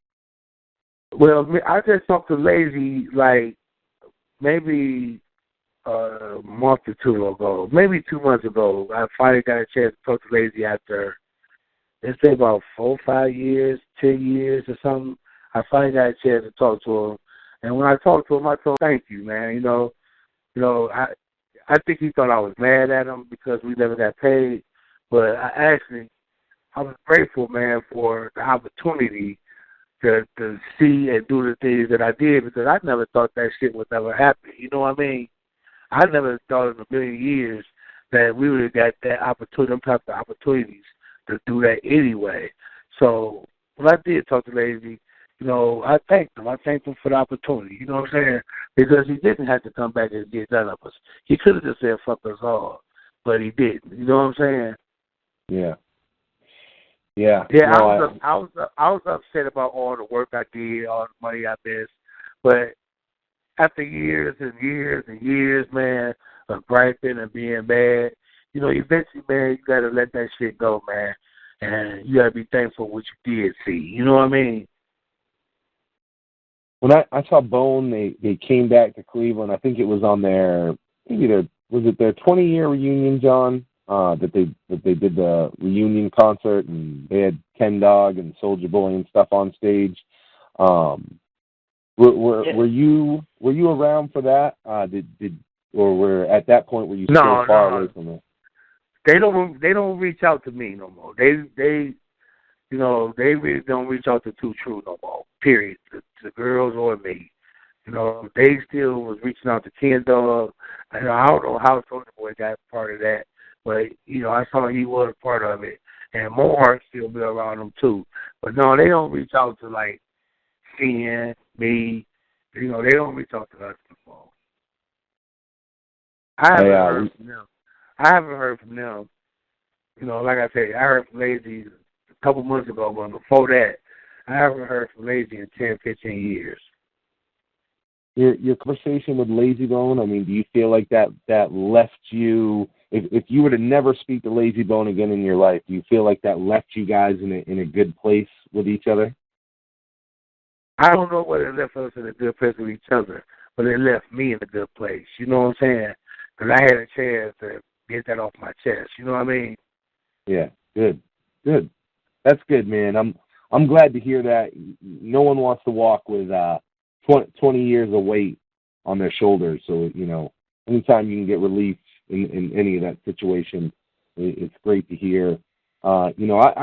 Well, I just talked to Lazy like maybe a month or two ago, maybe 2 months ago. I finally got a chance to talk to Lazy after, let's say, about 4 or 5 years, 10 years or something. I finally got a chance to talk to him. And when I talked to him, I told him, thank you, man. I think he thought I was mad at him because we never got paid. But I was grateful, man, for the opportunity to see and do the things that I did, because I never thought that shit would never happen. You know what I mean? I never thought in a million years that we would have got that opportunity, them type of opportunities to do that anyway. So when I did talk to Lazy, I thanked him. I thanked him for the opportunity. You know what I'm saying? Because he didn't have to come back and get none of us. He could have just said fuck us all, but he didn't. You know what I'm saying? Yeah. Yeah. Yeah, No, I was upset about all the work I did, all the money I missed, but after years and years and years, man, of griping and being mad, eventually, man, you gotta let that shit go, man, and you gotta be thankful for what you did see. You know what I mean? When I saw Bone, they came back to Cleveland. I think it was on their 20-year reunion, John, that they did the reunion concert, and they had Ken Dog and Soulja Boy and stuff on stage. Were you around for that? At that point were you still far away from it? They don't reach out to me no more. They really don't reach out to Too True no more. Period. The girls or me. They still was reaching out to Ken Dog. And I don't know how Soulja Boy got part of that, but I saw he was a part of it. And more still be around them too. But no, they don't reach out to like Ken, me. They don't reach out to us no more. I haven't heard from them. Like I said, I heard from Lazy a couple months ago, but before that, I haven't heard from Lazy in 10, 15 years. Your conversation with Lazy Bone, I mean, do you feel like that left you, if you were to never speak to Lazy Bone again in your life, do you feel like that left you guys in a good place with each other? I don't know whether it left us in a good place with each other, but it left me in a good place. You know what I'm saying? Because I had a chance to get that off my chest. You know what I mean? Yeah, good. That's good, man. I'm glad to hear that. No one wants to walk with 20 years of weight on their shoulders. So, anytime you can get relief in any of that situation, it's great to hear. I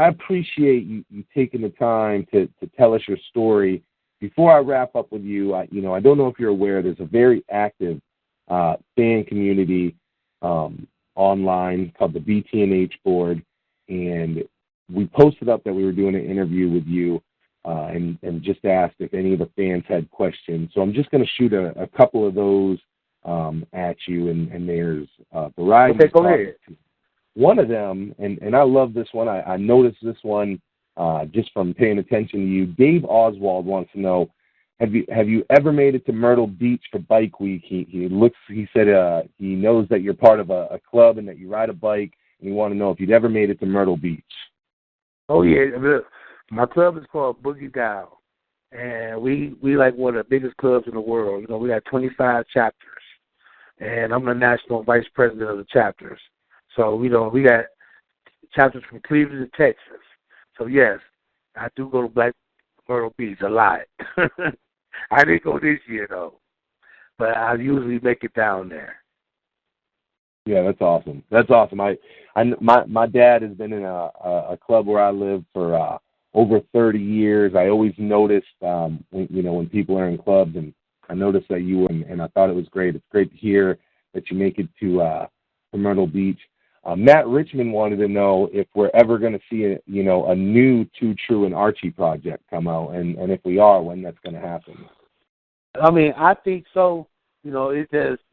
appreciate you taking the time to tell us your story. Before I wrap up with you, I don't know if you're aware, there's a very active fan community online called the BTNH board, and we posted up that we were doing an interview with you and just asked if any of the fans had questions. So I'm just going to shoot a couple of those at you, and there's a variety. Okay, go ahead. One of them, and I love this one. I noticed this one just from paying attention to you. Dave Oswald wants to know, have you ever made it to Myrtle Beach for Bike Week? He said he knows that you're part of a club and that you ride a bike, and he wanted to know if you'd ever made it to Myrtle Beach. Oh yeah, look, my club is called Boogie Down, and we like one of the biggest clubs in the world. We got 25 chapters, and I'm the national vice president of the chapters. So we got chapters from Cleveland to Texas. So yes, I do go to Black Myrtle Beach a lot. I didn't go this year though, but I usually make it down there. Yeah, that's awesome. That's awesome. My dad has been in a club where I live for over 30 years. I always noticed when people are in clubs, and I noticed that you were, and I thought it was great. It's great to hear that you make it to Myrtle Beach. Matt Richmond wanted to know if we're ever going to see a new Too True and Archie project come out, and if we are, when that's going to happen. I mean, I think so. It just,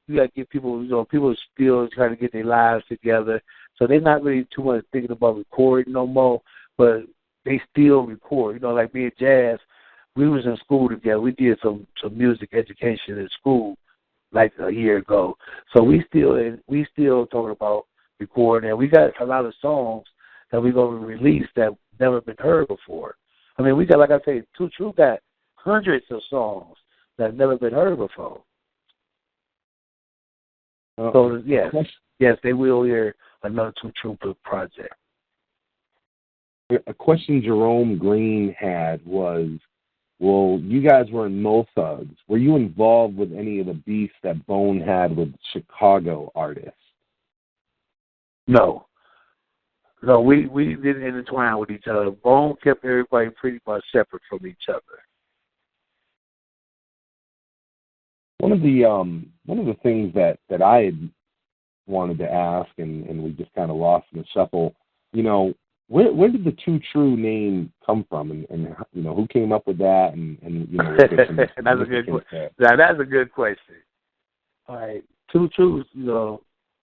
you got to get people, people are still trying to get their lives together. So they're not really too much thinking about recording no more, but they still record. Like me and Jazz, we was in school together. We did some music education in school like a year ago. So we still talking about recording, and we got a lot of songs that we're going to release that never been heard before. I mean, we got, like I say, Too True got hundreds of songs that have never been heard before. So yes, they will hear another Too True project. A question Jerome Green had was, well, you guys were in Mo Thugs. Were you involved with any of the beefs that Bone had with Chicago artists? No, we didn't intertwine with each other. Bone kept everybody pretty much separate from each other. One of the things that I had wanted to ask, and we just kind of lost in the shuffle, where did the Too True name come from, and who came up with that, and that's a good question. That's a good question. All right, Too True,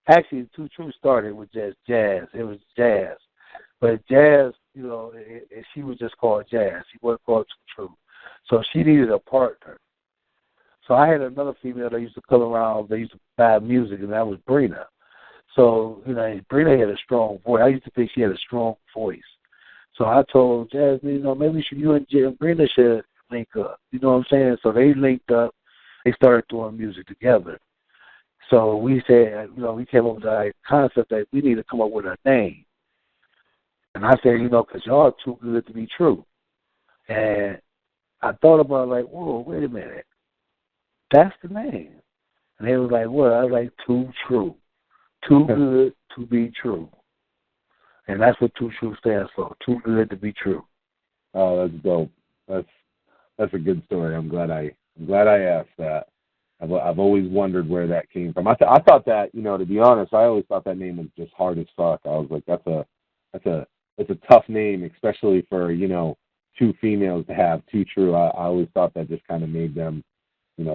actually Too True started with just Jazz. It was Jazz, but Jazz, she was just called Jazz. She wasn't called Too True, so she needed a partner. So I had another female that used to come around. They used to buy music, and that was Brina. So, Brina had a strong voice. I used to think she had a strong voice. So I told Jazz, maybe you and Brina should link up. You know what I'm saying? So they linked up. They started doing music together. So we said, we came up with the concept that we need to come up with a name. And I said, because y'all are too good to be true. And I thought about it, like, whoa, wait a minute. That's the name. And they was like, what? I was like, Too True. Too good to be true. And that's what Too True stands for. Too good to be true. Oh, that's dope. That's a good story. I'm glad I asked that. I've always wondered where that came from. I thought that, to be honest, I always thought that name was just hard as fuck. I was like, that's a tough name, especially for, two females to have. Too True. I always thought that just kind of made them,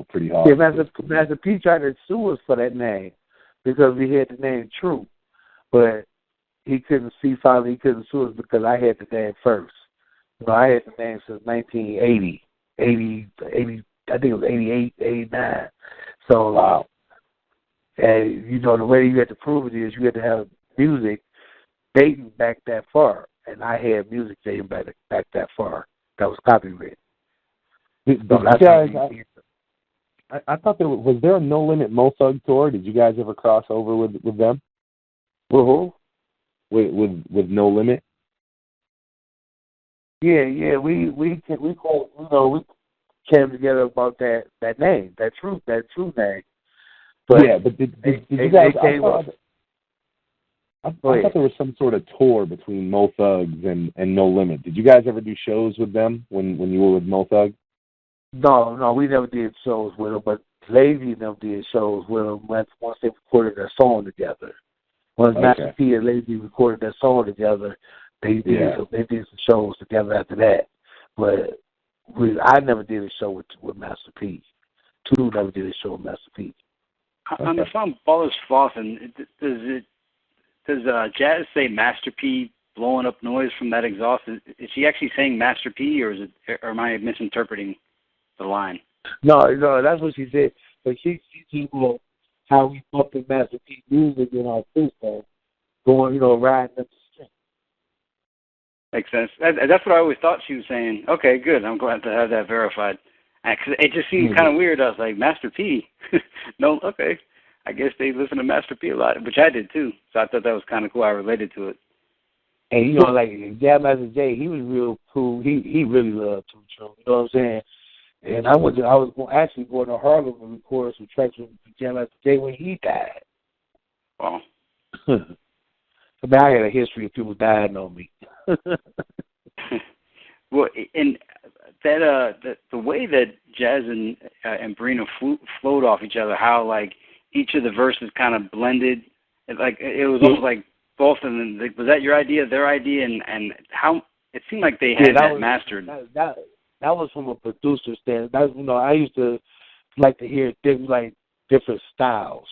pretty hard. Yeah, Master P tried to sue us for that name because we had the name True, but he couldn't sue us because I had the name first. I had the name since 1980, 80, I think it was 88, 89. So, wow. And, the way you had to prove it is you had to have music dating back that far, and I had music dating back that far that was copyrighted. I thought was there a No Limit Mo Thug tour? Did you guys ever cross over with them? With who? With No Limit? Yeah. We came together about that name, that true name. But yeah, but did you guys? I thought there was some sort of tour between Mo Thugs and No Limit. Did you guys ever do shows with them when you were with Mo Thug? No, we never did shows with them, but Lazy never did shows with them once they recorded their song together. Once Master P and Lazy recorded their song together, they did some shows together after that. But I never did a show with Master P. Too never did a show with Master P. On the song Ballers Flossing, does Jazz say Master P blowing up noise from that exhaust? Is she actually saying Master P, or am I misinterpreting the line? No, that's what she said. But she about how we bumping Master P music in our system, going, riding up the street. Makes sense. That's what I always thought she was saying. Okay, good. I'm glad to have that verified. Cause it just seemed kind of weird. I was like, Master P? No, okay. I guess they listen to Master P a lot, which I did too. So I thought that was kind of cool. I related to it. And, like Jam Master Jay, he was real cool. He really loved Too True. You know what I'm saying? And I was actually going to Harlem and record some tracks with Jam Master Jay when he died. I mean, I had a history of people dying on me. Well, and that the way that Jazz and Brina flowed off each other, how like each of the verses kind of blended, like it was almost like both of them. Like, was that your idea, their idea, and how it seemed like they had that mastered? That was from a producer stand. That, I used to like to hear different styles.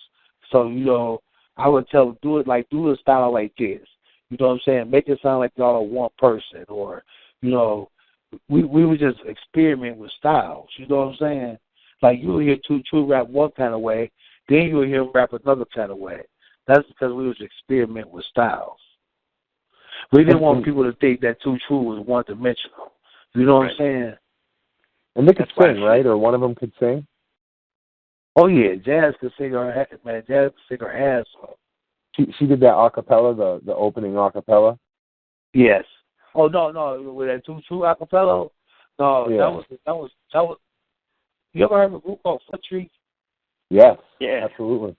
So I would tell them, do a style like this. You know what I'm saying? Make it sound like y'all are one person, or we would just experiment with styles. You know what I'm saying? Like you would hear Too True rap one kind of way, then you would hear him rap another kind of way. That's because we was experiment with styles. We didn't want people to think that Too True was one dimensional. You know what I'm saying? And they could sing, right? Or one of them could sing? Oh yeah, Jazz could sing her ass off. She did that acapella, the opening acapella. Yes. Oh no, with that Too True acapella. No, yeah. that was. You ever heard of a group called Foot Tree? Yes. Yeah. Absolutely.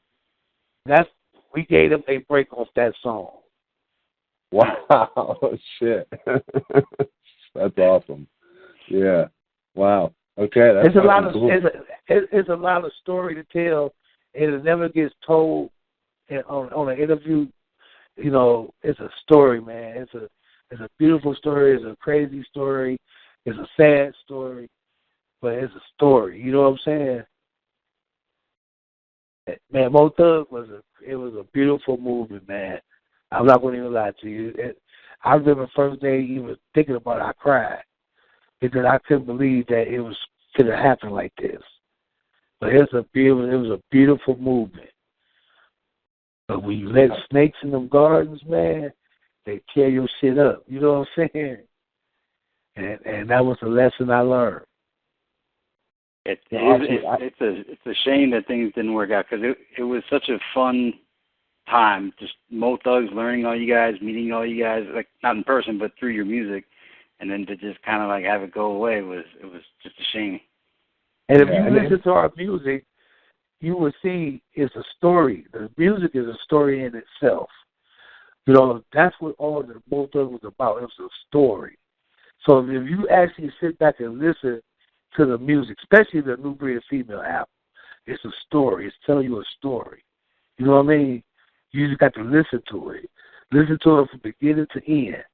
We gave them a break off that song. Wow. Shit. That's awesome. Yeah. Wow. Okay. That's It's a lot of cool. it's a lot of story to tell, and it never gets told on an interview. It's a story, man. It's a beautiful story. It's a crazy story. It's a sad story, but it's a story. You know what I'm saying? Man, Mo Thug was a beautiful movie, man. I'm not going to even lie to you. I remember the first day even thinking about it, I cried because I couldn't believe that it was going to happen like this. But it was a beautiful movement. But when you let snakes in them gardens, man, they tear your shit up. You know what I'm saying? And that was a lesson I learned. It's a shame that things didn't work out because it was such a fun time. Just Mo Thugs, learning all you guys, meeting all you guys, like not in person but through your music, and then to just kind of like have it go away was just a shame. And if you listen to our music, you will see it's a story. The music is a story in itself. That's what all the Mo Thugs was about. It was a story. So if you actually sit back and listen to the music, especially the New Breed of Female album, it's a story. It's telling you a story. You know what I mean? You just got to listen to it. Listen to it from beginning to end.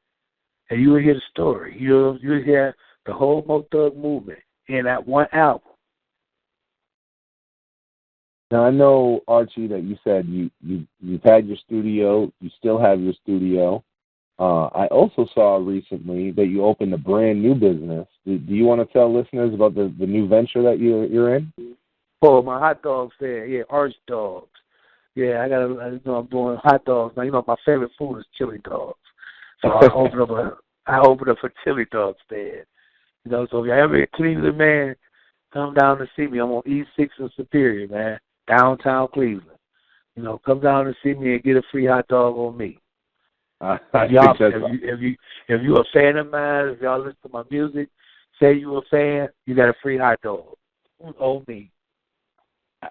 And you will hear the story. You'll hear the whole Mo Thug movement in that one album. Now, I know, Archie, that you said you've had your studio. You still have your studio. I also saw recently that you opened a brand new business. Do you want to tell listeners about the new venture that you're in? Oh, my hot dog stand. Yeah, Arch Dogs. Yeah, I'm doing hot dogs. Now, my favorite food is chili dogs. So I opened up a chili dog stand. So if you're ever in Cleveland, man, come down to see me. I'm on East 6 and Superior, man, downtown Cleveland. Come down and see me and get a free hot dog on me. If you're a fan of mine, if y'all listen to my music, say you're a fan, you got a free hot dog on me.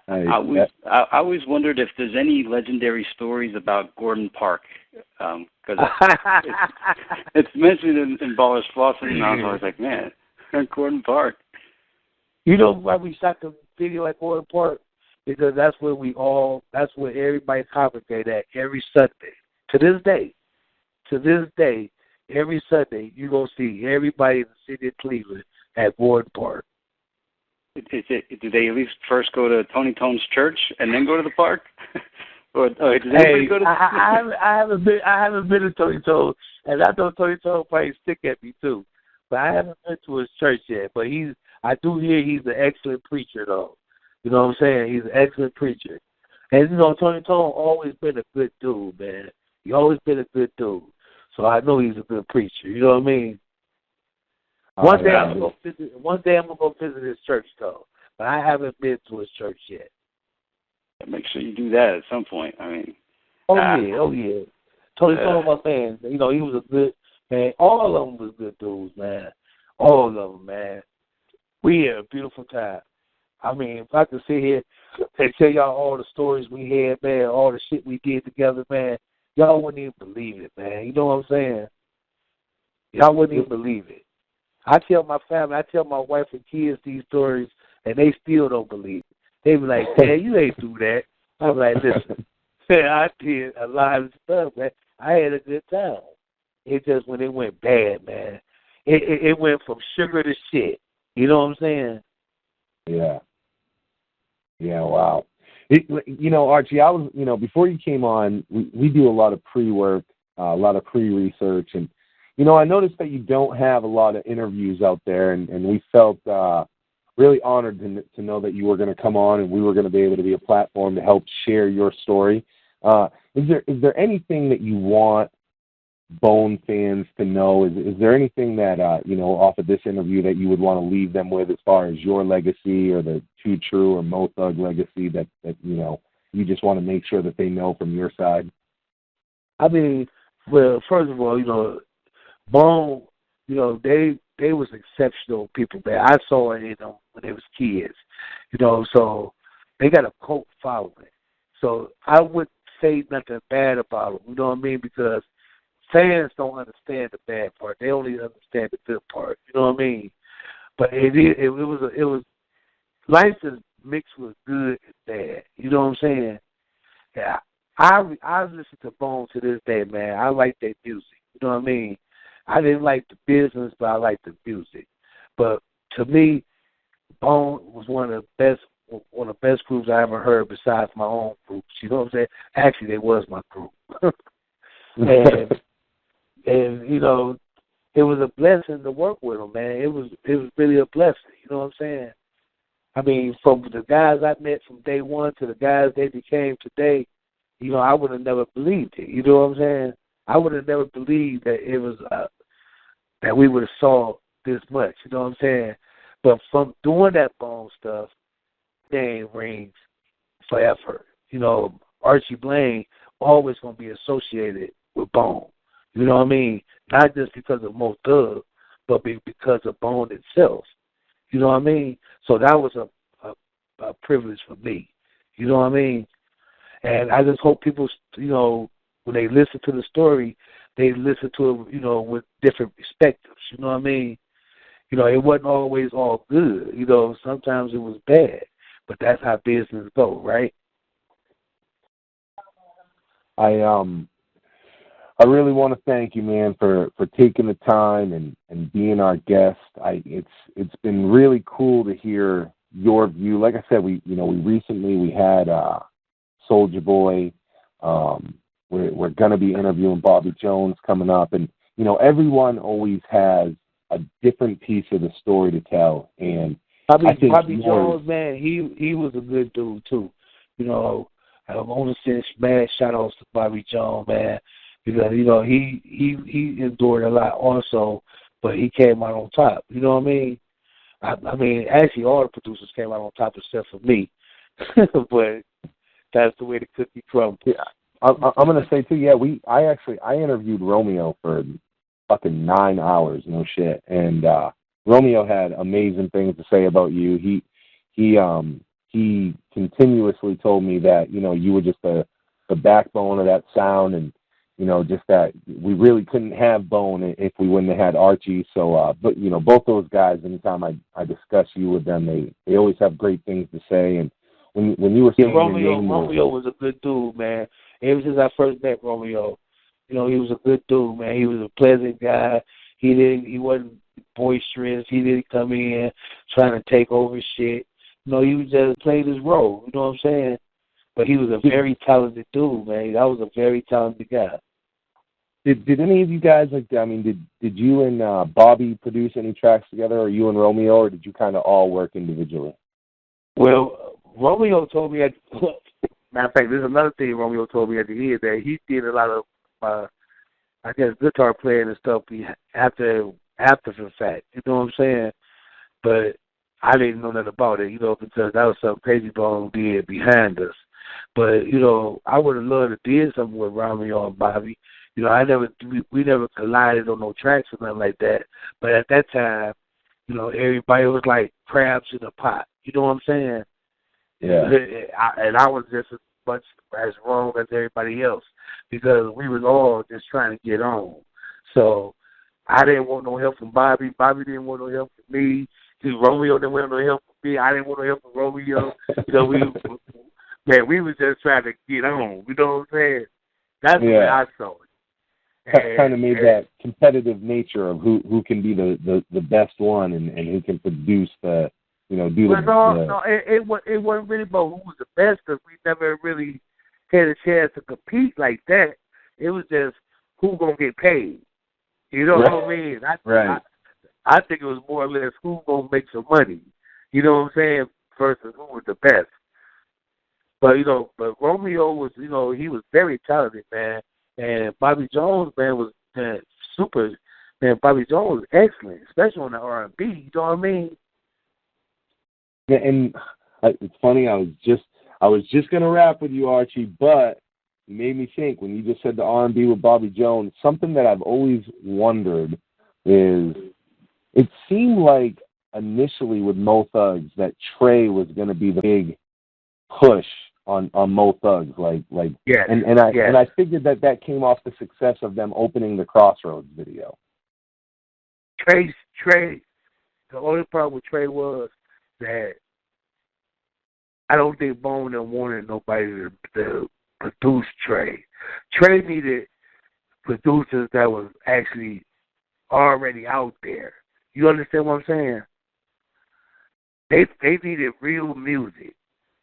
I always wondered if there's any legendary stories about Gordon Park, because it's mentioned in Ballers Flossing, and I was always like, man, Gordon Park. You know why we shot the video at Gordon Park? Because that's where everybody congregate at every Sunday. To this day, every Sunday, you're going to see everybody in the city of Cleveland at Gordon Park. Do they at least first go to Tony Tone's church and then go to the park? Or does everybody go to I haven't been to Tony Tone, and I know Tony Tone probably stick at me too. But I haven't been to his church yet. But I do hear he's an excellent preacher, though. You know what I'm saying? He's an excellent preacher. And, Tony Tone always been a good dude, man. He always been a good dude. So I know he's a good preacher. You know what I mean? One day I'm gonna go visit his church, though. But I haven't been to his church yet. Make sure you do that at some point. I mean. Oh yeah. Tony Tone, my man. He was a good man. All of them was good dudes, man. All of them, man. We had a beautiful time. I mean, if I could sit here and tell y'all all the stories we had, man, all the shit we did together, man, y'all wouldn't even believe it, man. You know what I'm saying? Y'all wouldn't even believe it. I tell my family, I tell my wife and kids these stories, and they still don't believe it. They be like, "Man, you ain't do that." I'm like, "Listen, I did a lot of stuff, man. I had a good time. It just when it went bad, man, it went from sugar to shit. You know what I'm saying?" Yeah. Yeah. Wow. Archie, I was, before you came on, we do a lot of pre-work, a lot of pre-research, and I noticed that you don't have a lot of interviews out there, and we felt really honored to know that you were going to come on and we were going to be able to be a platform to help share your story. Is there anything that you want Bone fans to know? Is there anything that, off of this interview that you would want to leave them with as far as your legacy or the Too True or Mo Thug legacy that you just want to make sure that they know from your side? I mean, well, first of all, Bone, they was exceptional people, man. I saw it in them when they was kids, so they got a cult following. So I wouldn't say nothing bad about them, you know what I mean? Because fans don't understand the bad part; they only understand the good part, you know what I mean? But it was life is mixed with good and bad, you know what I'm saying? Yeah, I listen to Bone to this day, man. I like their music, you know what I mean? I didn't like the business, but I liked the music. But to me, Bone was one of the best groups I ever heard besides my own groups. You know what I'm saying? Actually, they was my group. and it was a blessing to work with them, man. It was really a blessing. You know what I'm saying? I mean, from the guys I met from day one to the guys they became today, I would have never believed it. You know what I'm saying? I would have never believed that it was that we would have saw this much. You know what I'm saying? But from doing that Bone stuff, name rings forever. Archie Blaine always gonna be associated with Bone. You know what I mean? Not just because of Mo Thug, but because of Bone itself. You know what I mean? So that was a privilege for me. You know what I mean? And I just hope people, when they listen to the story, they listen to it, with different perspectives. You know what I mean? It wasn't always all good. Sometimes it was bad. But that's how business go, right? I really want to thank you, man, for taking the time and being our guest. It's been really cool to hear your view. Like I said, we recently had Soulja Boy. We're going to be interviewing Bobby Jones coming up, and everyone always has a different piece of the story to tell. And I think Bobby Jones, man, he was a good dude too. I want to send mad shout outs to Bobby Jones, man, because he endured a lot also, but he came out on top. You know what I mean? I mean, actually, all the producers came out on top except for me, but that's the way the cookie crumbles. Yeah. I'm gonna say too. Yeah, I interviewed Romeo for fucking 9 hours. No shit. And Romeo had amazing things to say about you. He continuously told me that you were just the backbone of that sound, and just that we really couldn't have Bone if we wouldn't have had Archie. So, but both those guys, anytime I discuss you with them, they always have great things to say. And when you were saying Romeo was a good dude, man. Ever since I first met Romeo, he was a good dude, man. He was a pleasant guy. He wasn't boisterous. He didn't come in trying to take over shit. He was just played his role. You know what I'm saying? But he was a very talented dude, man. That was a very talented guy. Did any of you guys did you and Bobby produce any tracks together, or you and Romeo, or did you kind of all work individually? Well, Romeo told me matter of fact, there's another thing Romeo told me at the end, that he did a lot of guitar playing and stuff after the fact. You know what I'm saying? But I didn't know nothing about it, because that was something Crazy Bone did behind us. But, I would have loved to do something with Romeo and Bobby. We never collided on no tracks or nothing like that. But at that time, everybody was like crabs in a pot. You know what I'm saying? Yeah. And I was just as much as wrong as everybody else. because we was all just trying to get on. So I didn't want no help from Bobby. Bobby didn't want no help from me. Romeo didn't want no help from me. I didn't want no help from Romeo. So we was just trying to get on. You know what I'm saying? That's the way I saw it. Kind of made that competitive nature of who can be the best one and who can produce the, do it wasn't really about who was the best, because we never really had a chance to compete like that. It was just who gonna get paid. You know what I mean? I think it was more or less who gonna make some money. You know what I'm saying? Versus who was the best. But Romeo was, he was very talented, man. And Bobby Jones, man, was super. Man, Bobby Jones was excellent, especially on the R&B. You know what I mean? Yeah, and it's funny. I was just gonna rap with you, Archie, but you made me think when you just said the R&B with Bobby Jones. Something that I've always wondered is, it seemed like initially with Mo Thugs that Trey was gonna be the big push on Mo Thugs, yes. And I figured that came off the success of them opening the Crossroads video. Trey, the only problem with Trey was that I don't think Bone wanted nobody to produce Trey. Trey needed producers that was actually already out there. You understand what I'm saying? They needed real music.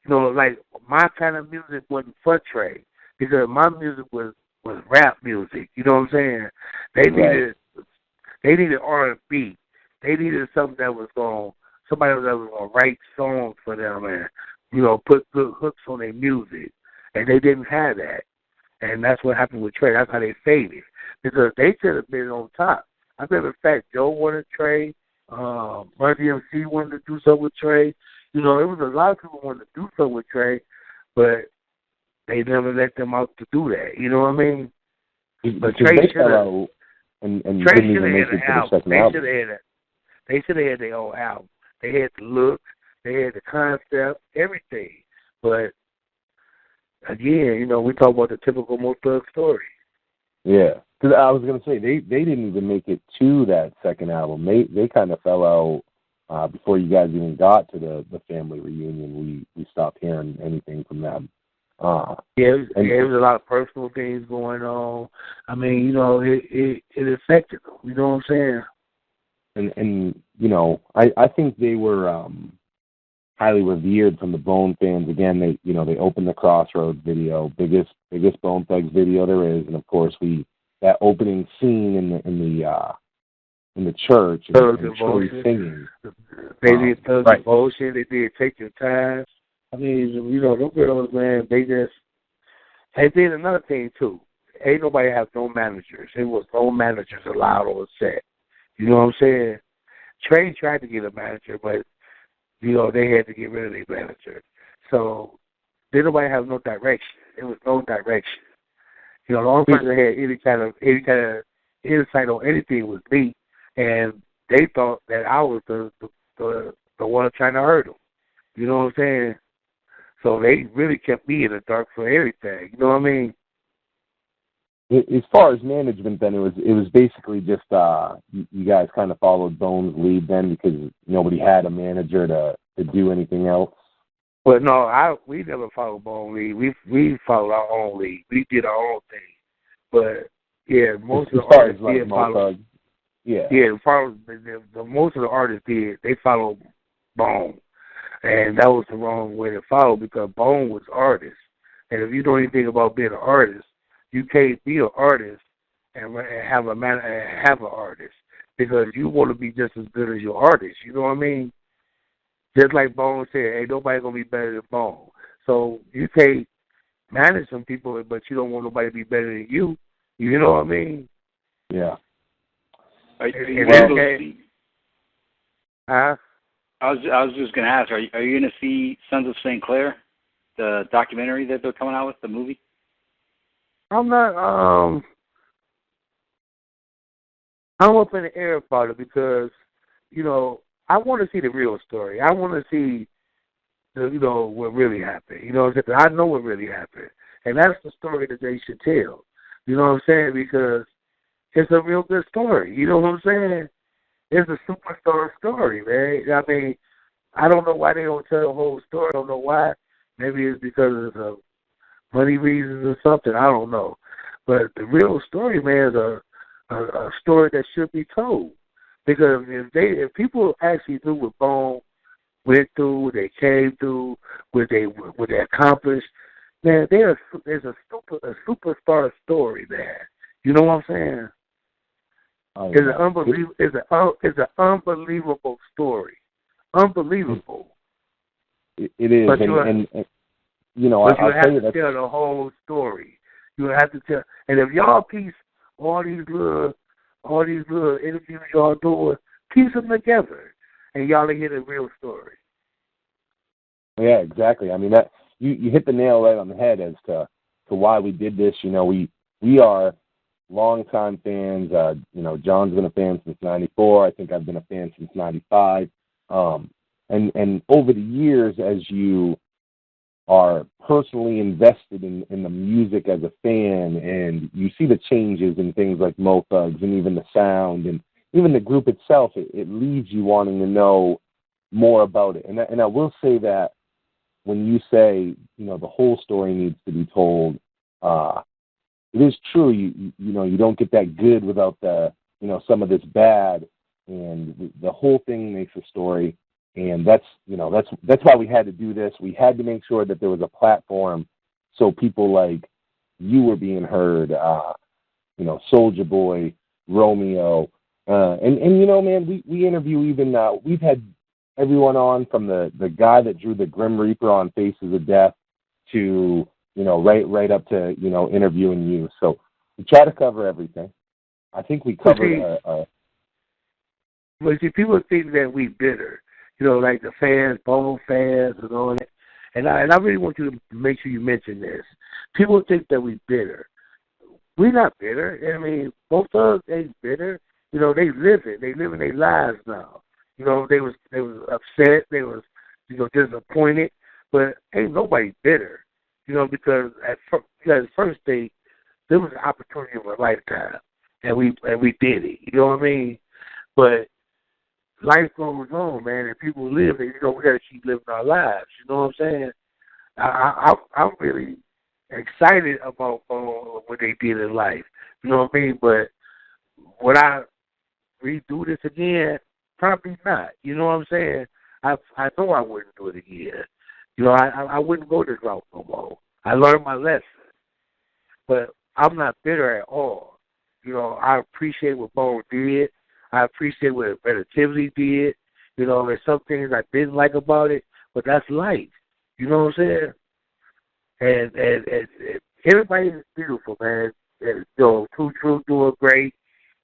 Like my kind of music wasn't for Trey, because my music was rap music. You know what I'm saying? They needed R&B. They needed something that was somebody that was gonna write songs for them and put good hooks on their music, and they didn't have that. And that's what happened with Trey. That's how they faded, because they should have been on top. I remember, in fact, Joe wanted Trey. Run DMC wanted to do something with Trey. It was a lot of people wanted to do something with Trey, but they never let them out to do that. You know what I mean? But Trey should have. And Trey didn't even make it to the second album. They should have had their own album. They had the look, they had the concept, everything. But again, we talk about the typical Mo Thug story. Yeah, because I was gonna say they didn't even make it to that second album. They kind of fell out before you guys even got to the family reunion. We stopped hearing anything from them. There was a lot of personal things going on. I mean, it affected them. You know what I'm saying? And I think they were highly revered from the Bone fans. Again, they opened the Crossroads video, biggest Bone Thugs video there is, and of course that opening scene in the church and Troy singing. They did Thug Devotion. They did Take Your Time. I mean, those girls, man, they did another thing, too. Ain't nobody have no managers. There was no managers allowed on the set. You know what I'm saying? Trey tried to get a manager, but, they had to get rid of their manager. So, didn't nobody have no direction. There was no direction. The only person that had any kind of insight on anything was me, and they thought that I was the one trying to hurt them. You know what I'm saying? So they really kept me in the dark for everything. You know what I mean? As far as management, then it was basically just you guys kind of followed Bone's lead then, because nobody had a manager to do anything else. Well, no, we never followed Bone lead. We followed our own lead. We did our own thing. But yeah, most of the artists did follow. Most of the artists did. They followed Bone. And that was the wrong way to follow, because Bone was artist. And if you know anything about being an artist, you can't be an artist and have an artist, because you want to be just as good as your artist. You know what I mean? Just like Bone said, ain't nobody going to be better than Bone. So you can't manage some people, but you don't want nobody to be better than you. You know what I mean? Yeah. Are you able to see? Huh? I was just going to ask, are you going to see Sons of St. Clair, the documentary that they're coming out with, the movie? I'm not, I'm up in the air about it, because, I want to see the real story. I want to see, what really happened. I know what really happened. And that's the story that they should tell. You know what I'm saying? Because it's a real good story. You know what I'm saying? It's a superstar story, man. I mean, I don't know why they don't tell the whole story. I don't know why. Maybe it's because of money reasons or something. I don't know. But the real story, man, is a story that should be told. Because if people actually knew what Bone went through, what they came through, what they accomplished, man, there's a superstar story, man. You know what I'm saying? Oh, It's an unbelievable story. Unbelievable. It is, but and you know, but you I'll have tell you to tell the whole story. You have to tell, and if y'all piece all these little interviews y'all doing, piece them together, and y'all will get a real story. Yeah, exactly. I mean, that you hit the nail right on the head as to why we did this. You know, we are longtime fans. You know, John's been a fan since '94. I think I've been a fan since '95. And over the years, as you are personally invested in the music as a fan, and you see the changes in things like Mo Thugs and even the sound and even the group itself, it leaves you wanting to know more about it. And I will say that when you say, you know, the whole story needs to be told, it is true. You know, you don't get that good without the, you know, some of this bad, and the whole thing makes a story. And that's why we had to do this. We had to make sure that there was a platform so people like you were being heard, you know, Soulja Boy, Romeo, and you know, man, we interview even, we've had everyone on from the guy that drew the Grim Reaper on Faces of Death to, you know, right up to, you know, interviewing you. So we try to cover everything. I think we covered. But see, people think that we bitter. You know, like the fans, Bone fans, and all that. And I really want you to make sure you mention this. People think that we bitter. We're not bitter. I mean, most of us ain't bitter. You know, they live it. They living their lives now. You know, they was upset. They was, you know, disappointed. But ain't nobody bitter. You know, because at first there was an opportunity of a lifetime, and we did it. You know what I mean? But life goes on, man, and people live, and, you know, we got to keep living our lives. You know what I'm saying? I'm really excited about what they did in life. You know what I mean? But would I redo this again? Probably not. You know what I'm saying? I know I wouldn't do it again. You know, I wouldn't go this route no more. I learned my lesson. But I'm not bitter at all. You know, I appreciate what Bone did. I appreciate what Relativity did. You know, there's some things I didn't like about it, but that's life. You know what I'm saying? And everybody is beautiful, man. And, you know, Too True doing great.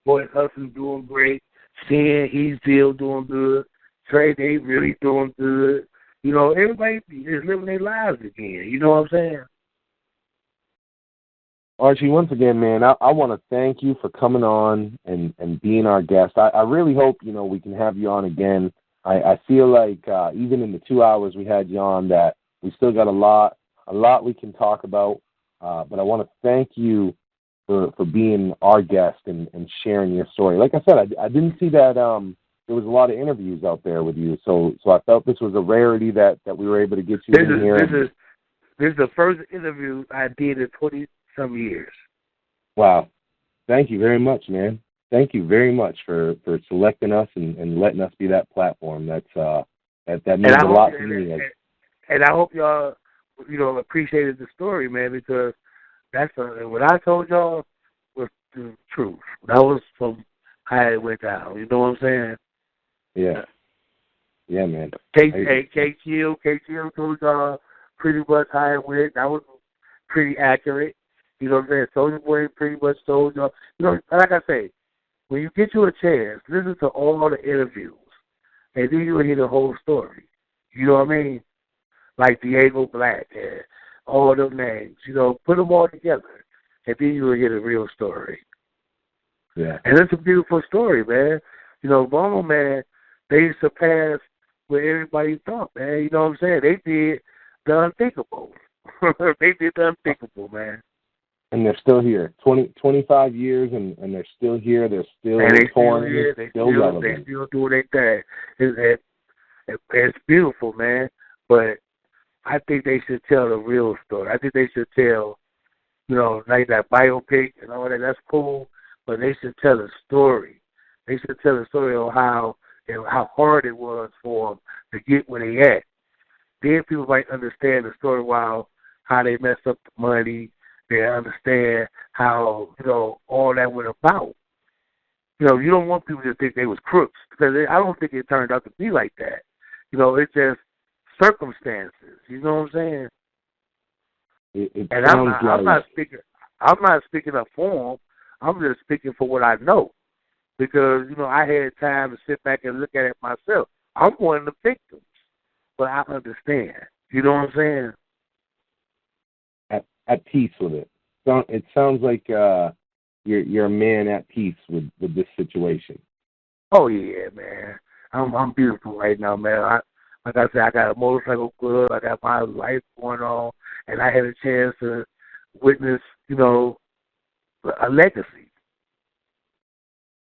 Boy Hustle doing great. Sin, he's still doing good. Trey, they really doing good. You know, everybody is living their lives again. You know what I'm saying? Archie, once again, man, I want to thank you for coming on and being our guest. I really hope, you know, we can have you on again. I feel like even in the 2 hours we had you on, that we still got a lot we can talk about. But I want to thank you for being our guest and sharing your story. Like I said, I didn't see that there was a lot of interviews out there with you, so I felt this was a rarity that we were able to get you in here. This is the first interview I did in 20-some years. Wow. Thank you very much, man. Thank you very much for selecting us and letting us be that platform. That means a lot to me. And I hope y'all, you know, appreciated the story, man, because what I told y'all was the truth. That was from how it went down. You know what I'm saying? Yeah. Yeah, man. KTL told y'all pretty much how it went. That was pretty accurate. You know what I'm saying? Soulja Boy pretty much told y'all. You know, like I say, when you get you a chance, listen to all the interviews, and then you'll hear the whole story. You know what I mean? Like Diego Black and all them names. You know, put them all together, and then you'll hear the real story. Yeah. And it's a beautiful story, man. You know, Bono, man, they surpassed what everybody thought, man. You know what I'm saying? They did the unthinkable. They did the unthinkable, man. And they're still here. 25 years, and they're still here. They're still and they touring. still here. They relevant. still doing their thing. It's beautiful, man. But I think they should tell the real story. I think they should tell, like that biopic and all that. That's cool, but they should tell a story. They should tell a story of how hard it was for them to get where they at. Then people might understand the story while how they messed up the money. They understand how all that went about. You don't want people to think they was crooks because I don't think it turned out to be like that. It's just circumstances. You know what I'm saying? And I'm not speaking up for them. I'm just speaking for what I know because I had time to sit back and look at it myself. I'm one of the victims, but I understand. You know what I'm saying? At peace with it. It sounds like you're a man at peace with this situation. Oh yeah, man. I'm beautiful right now, man. Like I said, I got a motorcycle club. I got my life going on, and I had a chance to witness, a legacy.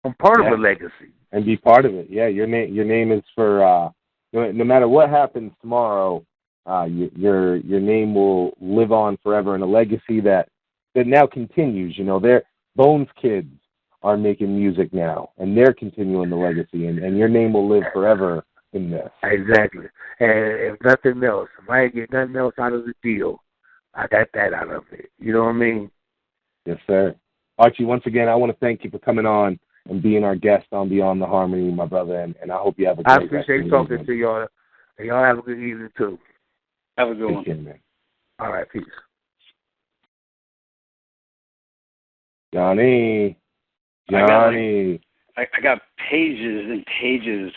I'm part of a legacy. And be part of it. Yeah, your name is for no matter what happens tomorrow. Your name will live on forever in a legacy that now continues. Their Bones kids are making music now, and they're continuing the legacy, and your name will live forever in this. Exactly. And if nothing else, if I ain't get nothing else out of the deal, I got that out of it. You know what I mean? Yes, sir. Archie, once again, I want to thank you for coming on and being our guest on Beyond the Harmony, my brother, and I hope you have a great I appreciate talking to y'all, and y'all have a good evening, too. Have a good one. Care, man. All right, peace. Johnny. I got pages and pages.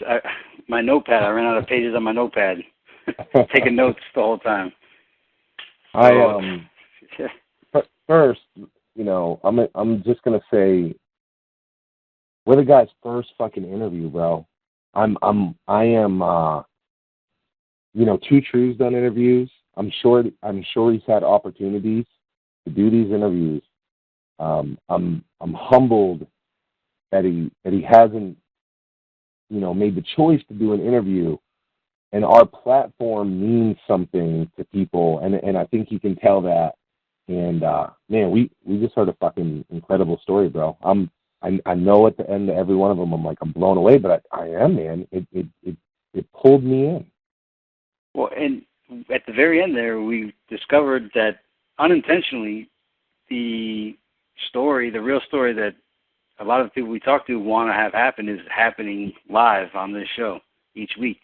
My notepad. I ran out of pages on my notepad. Taking notes the whole time. First, I'm just gonna say, we're the guy's first fucking interview, bro. I am. Two Trues done interviews. I'm sure he's had opportunities to do these interviews. I'm humbled that he hasn't, made the choice to do an interview, and our platform means something to people, and I think you can tell that. And man, we just heard a fucking incredible story, bro. I know at the end of every one of them, I'm blown away, but I am, man. It pulled me in. Well, and at the very end there, we discovered that unintentionally, the real story that a lot of the people we talk to want to have happen is happening live on this show each week.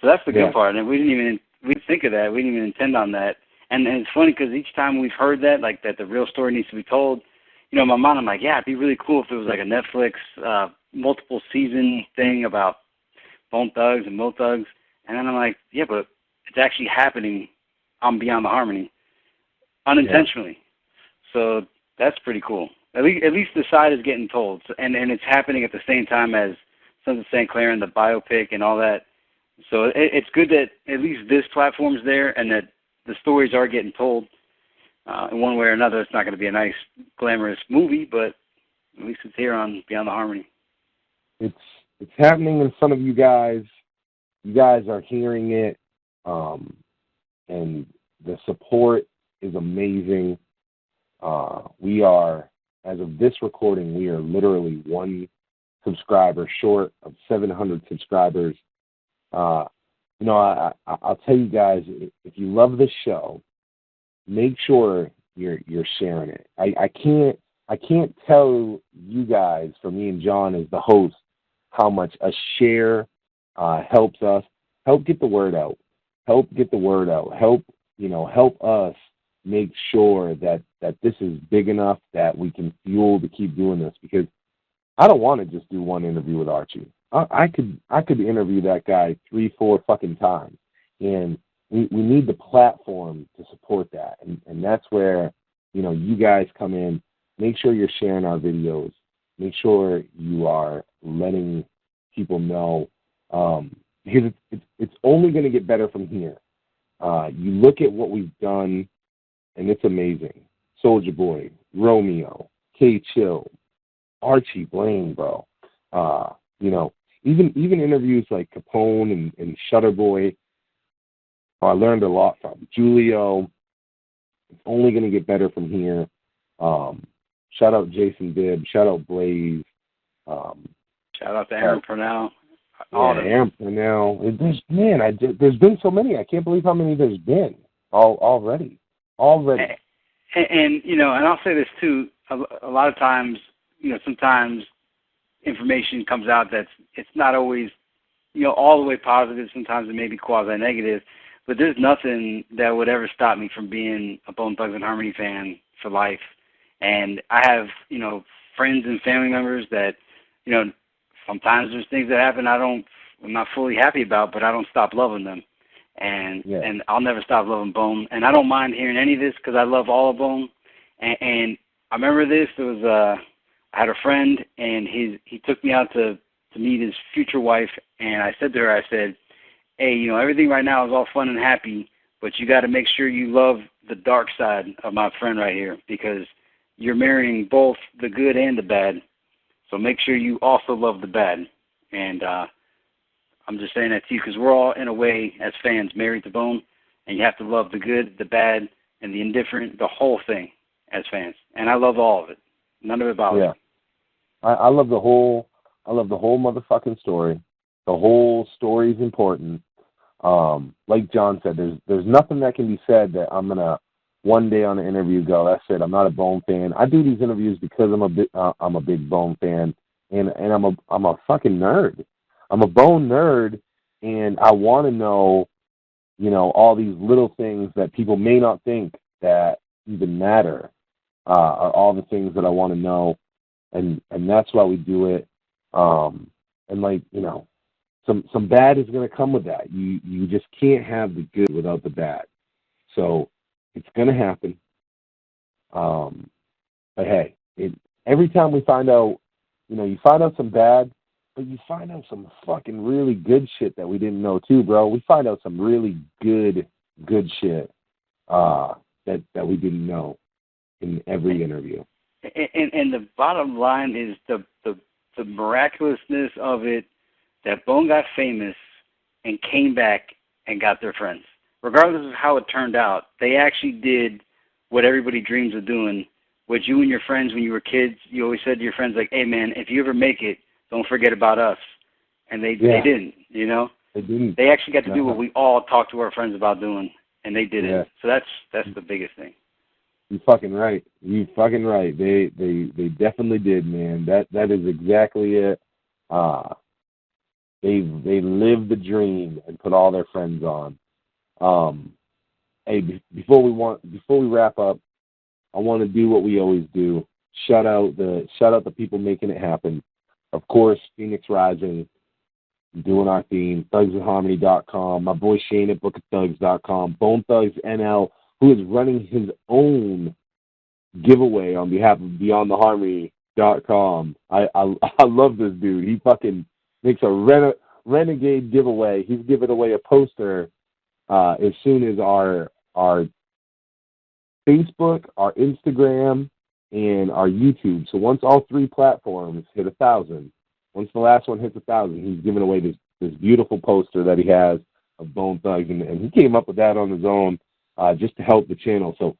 So that's the good part. And we didn't think of that. We didn't even intend on that. And it's funny because each time we've heard that, like that the real story needs to be told, in my mind, I'm like, yeah, it'd be really cool if it was like a Netflix multiple season thing about Bone Thugs and Mo Thugs. And then I'm like, yeah, but it's actually happening on Beyond the Harmony unintentionally. Yeah. So that's pretty cool. At least the side is getting told, and it's happening at the same time as Sons of St. Clair and the biopic and all that. So it's good that at least this platform's there and that the stories are getting told in one way or another. It's not going to be a nice, glamorous movie, but at least it's here on Beyond the Harmony. It's happening in front of you guys. You guys are hearing it, and the support is amazing. We are, as of this recording, we are literally one subscriber short of 700 subscribers. I'll tell you guys, if you love this show, make sure you're sharing it. I can't tell you guys, for me and John as the host, how much a share helps us. Help get the word out. Help us make sure that this is big enough that we can fuel to keep doing this, because I don't want to just do one interview with Archie. I could interview that guy 3-4 fucking times, and we need the platform to support that, and that's where you guys come in. Make sure you're sharing our videos. Make sure you are letting people know, because it's only going to get better from here. You look at what we've done, and it's amazing. Soulja Boy, Romeo, K Chill, Archie Blaine, bro. You know, even interviews like Capone and Shutter Boy, I learned a lot from. Julio, it's only going to get better from here. Shout out Jason Bibb. Shout out Blaze. Shout out to Aaron Purnell. Aaron Purnell. There's been so many. I can't believe how many there's been already. And you know, and I'll say this too. A lot of times, you know, sometimes information comes out it's not always, you know, all the way positive. Sometimes it may be quasi-negative. But there's nothing that would ever stop me from being a Bone Thugs and Harmony fan for life. And I have, you know, friends and family members that, you know, sometimes there's things that happen I'm not fully happy about, but I don't stop loving them. And I'll never stop loving Bone. And I don't mind hearing any of this because I love all of Bone. And I remember this. There was I had a friend, and he took me out to meet his future wife, and I said to her, I said, hey, you know, everything right now is all fun and happy, but you got to make sure you love the dark side of my friend right here, because you're marrying both the good and the bad. So make sure you also love the bad. And I'm just saying that to you because we're all, in a way, as fans, married to Bone, and you have to love the good, the bad, and the indifferent, the whole thing as fans. And I love all of it. None of it bothers me. I love the whole motherfucking story. The whole story is important. Like John said, there's nothing that can be said that I'm gonna one day on an interview go, that's it, I'm not a Bone fan. I do these interviews because I'm a big Bone fan, and I'm a fucking nerd. I'm a Bone nerd, and I want to know, you know, all these little things that people may not think that even matter, are all the things that I want to know, and that's why we do it. And like, you know, some bad is going to come with that. You just can't have the good without the bad. So it's going to happen. But hey, every time we find out, you know, you find out some bad, but you find out some fucking really good shit that we didn't know too, bro. We find out some really good shit that we didn't know in every interview. And the bottom line is the miraculousness of it, that Bone got famous and came back and got their friends. Regardless of how it turned out, they actually did what everybody dreams of doing, which you and your friends, when you were kids, you always said to your friends, like, hey, man, if you ever make it, don't forget about us. And they didn't, you know? They didn't. They actually got to do what we all talked to our friends about doing, and they did it. So that's the biggest thing. You're fucking right. You're fucking right. They definitely did, man. That is exactly it. They lived the dream and put all their friends on. Hey, before we wrap up, I want to do what we always do. Shout out the people making it happen. Of course, Feenics Ryzin, doing our theme, thugsandharmony.com, my boy Shane at bookofthugs.com, Bone Thugs NL, who is running his own giveaway on behalf of beyondtheharmony.com. I love this dude. He fucking makes a renegade giveaway. He's giving away a poster as soon as our Facebook, our Instagram, and our YouTube. So once all three platforms hit 1,000, once the last one hits 1,000, he's giving away this beautiful poster that he has of Bone Thugs, and he came up with that on his own just to help the channel. So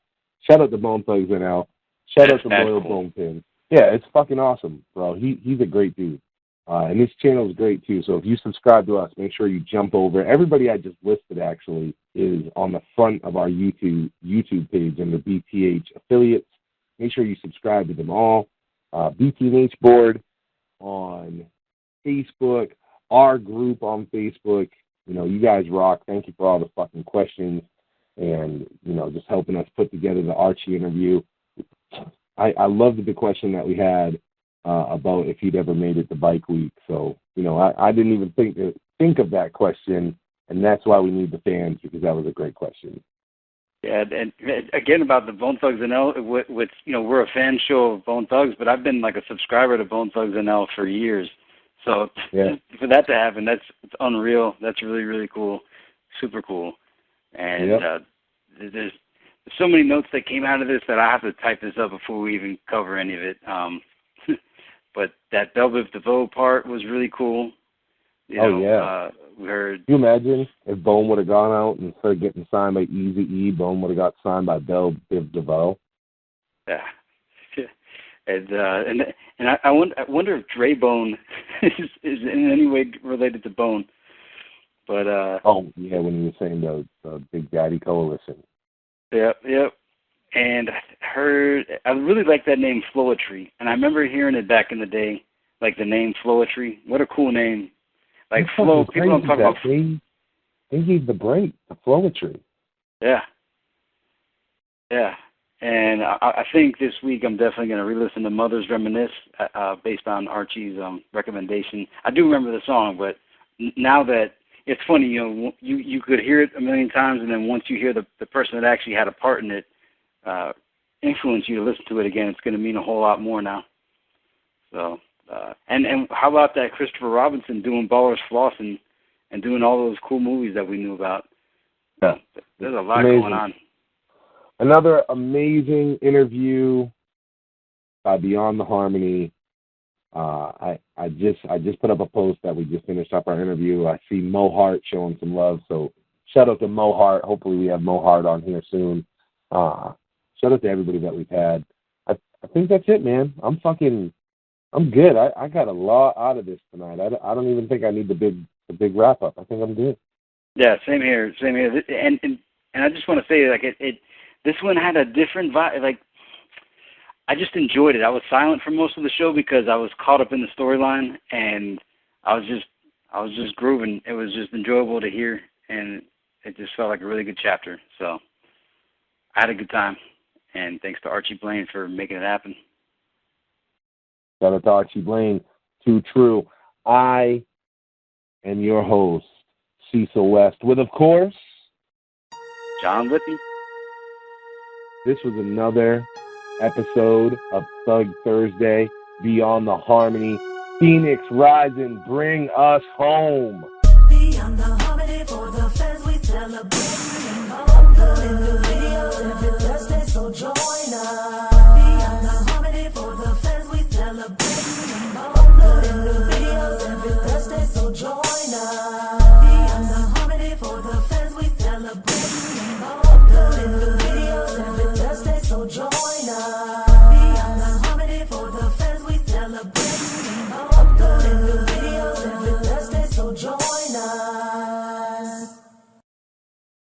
shout out to Bone Thugs NL. Shout out to Loyal Bone Pins. Yeah, it's fucking awesome, bro. He's a great dude. And this channel is great too. So if you subscribe to us, make sure you jump over. Everybody I just listed actually is on the front of our YouTube page under BTH affiliates. Make sure you subscribe to them all. BTH board on Facebook, our group on Facebook. You know, you guys rock. Thank you for all the fucking questions and, you know, just helping us put together the Archie interview. I loved the question that we had about if he'd ever made it to Bike Week. So, you know, I didn't even think of that question, and that's why we need the fans, because that was a great question. Yeah, and again about the Bone Thugs NL, which, you know, we're a fan show of Bone Thugs, but I've been like a subscriber to Bone Thugs NL for years. So for that to happen, it's unreal. That's really, really cool, super cool. And so many notes that came out of this that I have to type this up before we even cover any of it. But that Belle Biv DeVoe part was really cool. We heard. Can you imagine if Bone would have gone out and instead of getting signed by Eazy-E, Bone would have got signed by Belle Biv DeVoe? Yeah. And I wonder if Dre Bone is in any way related to Bone. But when he was saying the Big Daddy Coalition. Yep. And I really like that name Floetry, and I remember hearing it back in the day, like the name Floetry. What a cool name! Like flow. People don't talk about. They gave the break, the Floetry. Yeah. And I think this week I'm definitely going to re-listen to Mother's Reminisce based on Archie's recommendation. I do remember the song, but now that it's funny, you could hear it a million times, and then once you hear the person that actually had a part in it influence you to listen to it again, it's going to mean a whole lot more now. So, and how about that Christopher Robinson doing Baller's Floss and doing all those cool movies that we knew about? Yeah. There's a lot going on. Another amazing interview by Beyond the Harmony. I just put up a post that we just finished up our interview. I see Mo Hart showing some love, so shout out to Mo Hart. Hopefully we have Mo Hart on here soon. Shout out to everybody that we've had. I think that's it, man. I'm good. I got a lot out of this tonight. I don't even think I need the big wrap up. I think I'm good. Yeah, same here. And I just want to say, like, this one had a different vibe. Like, I just enjoyed it. I was silent for most of the show because I was caught up in the storyline, and I was just grooving. It was just enjoyable to hear, and it just felt like a really good chapter. So I had a good time, and thanks to Archie Blaine for making it happen. Shout out to Archie Blaine. Too true. I am your host, Cecil West, with, of course, John Lippy. This was another episode of Thug Thursday, Beyond the Harmony. Feenics, Ryzin, bring us home. Beyond the harmony for the fans we celebrate. In the videos, every Thursday, so join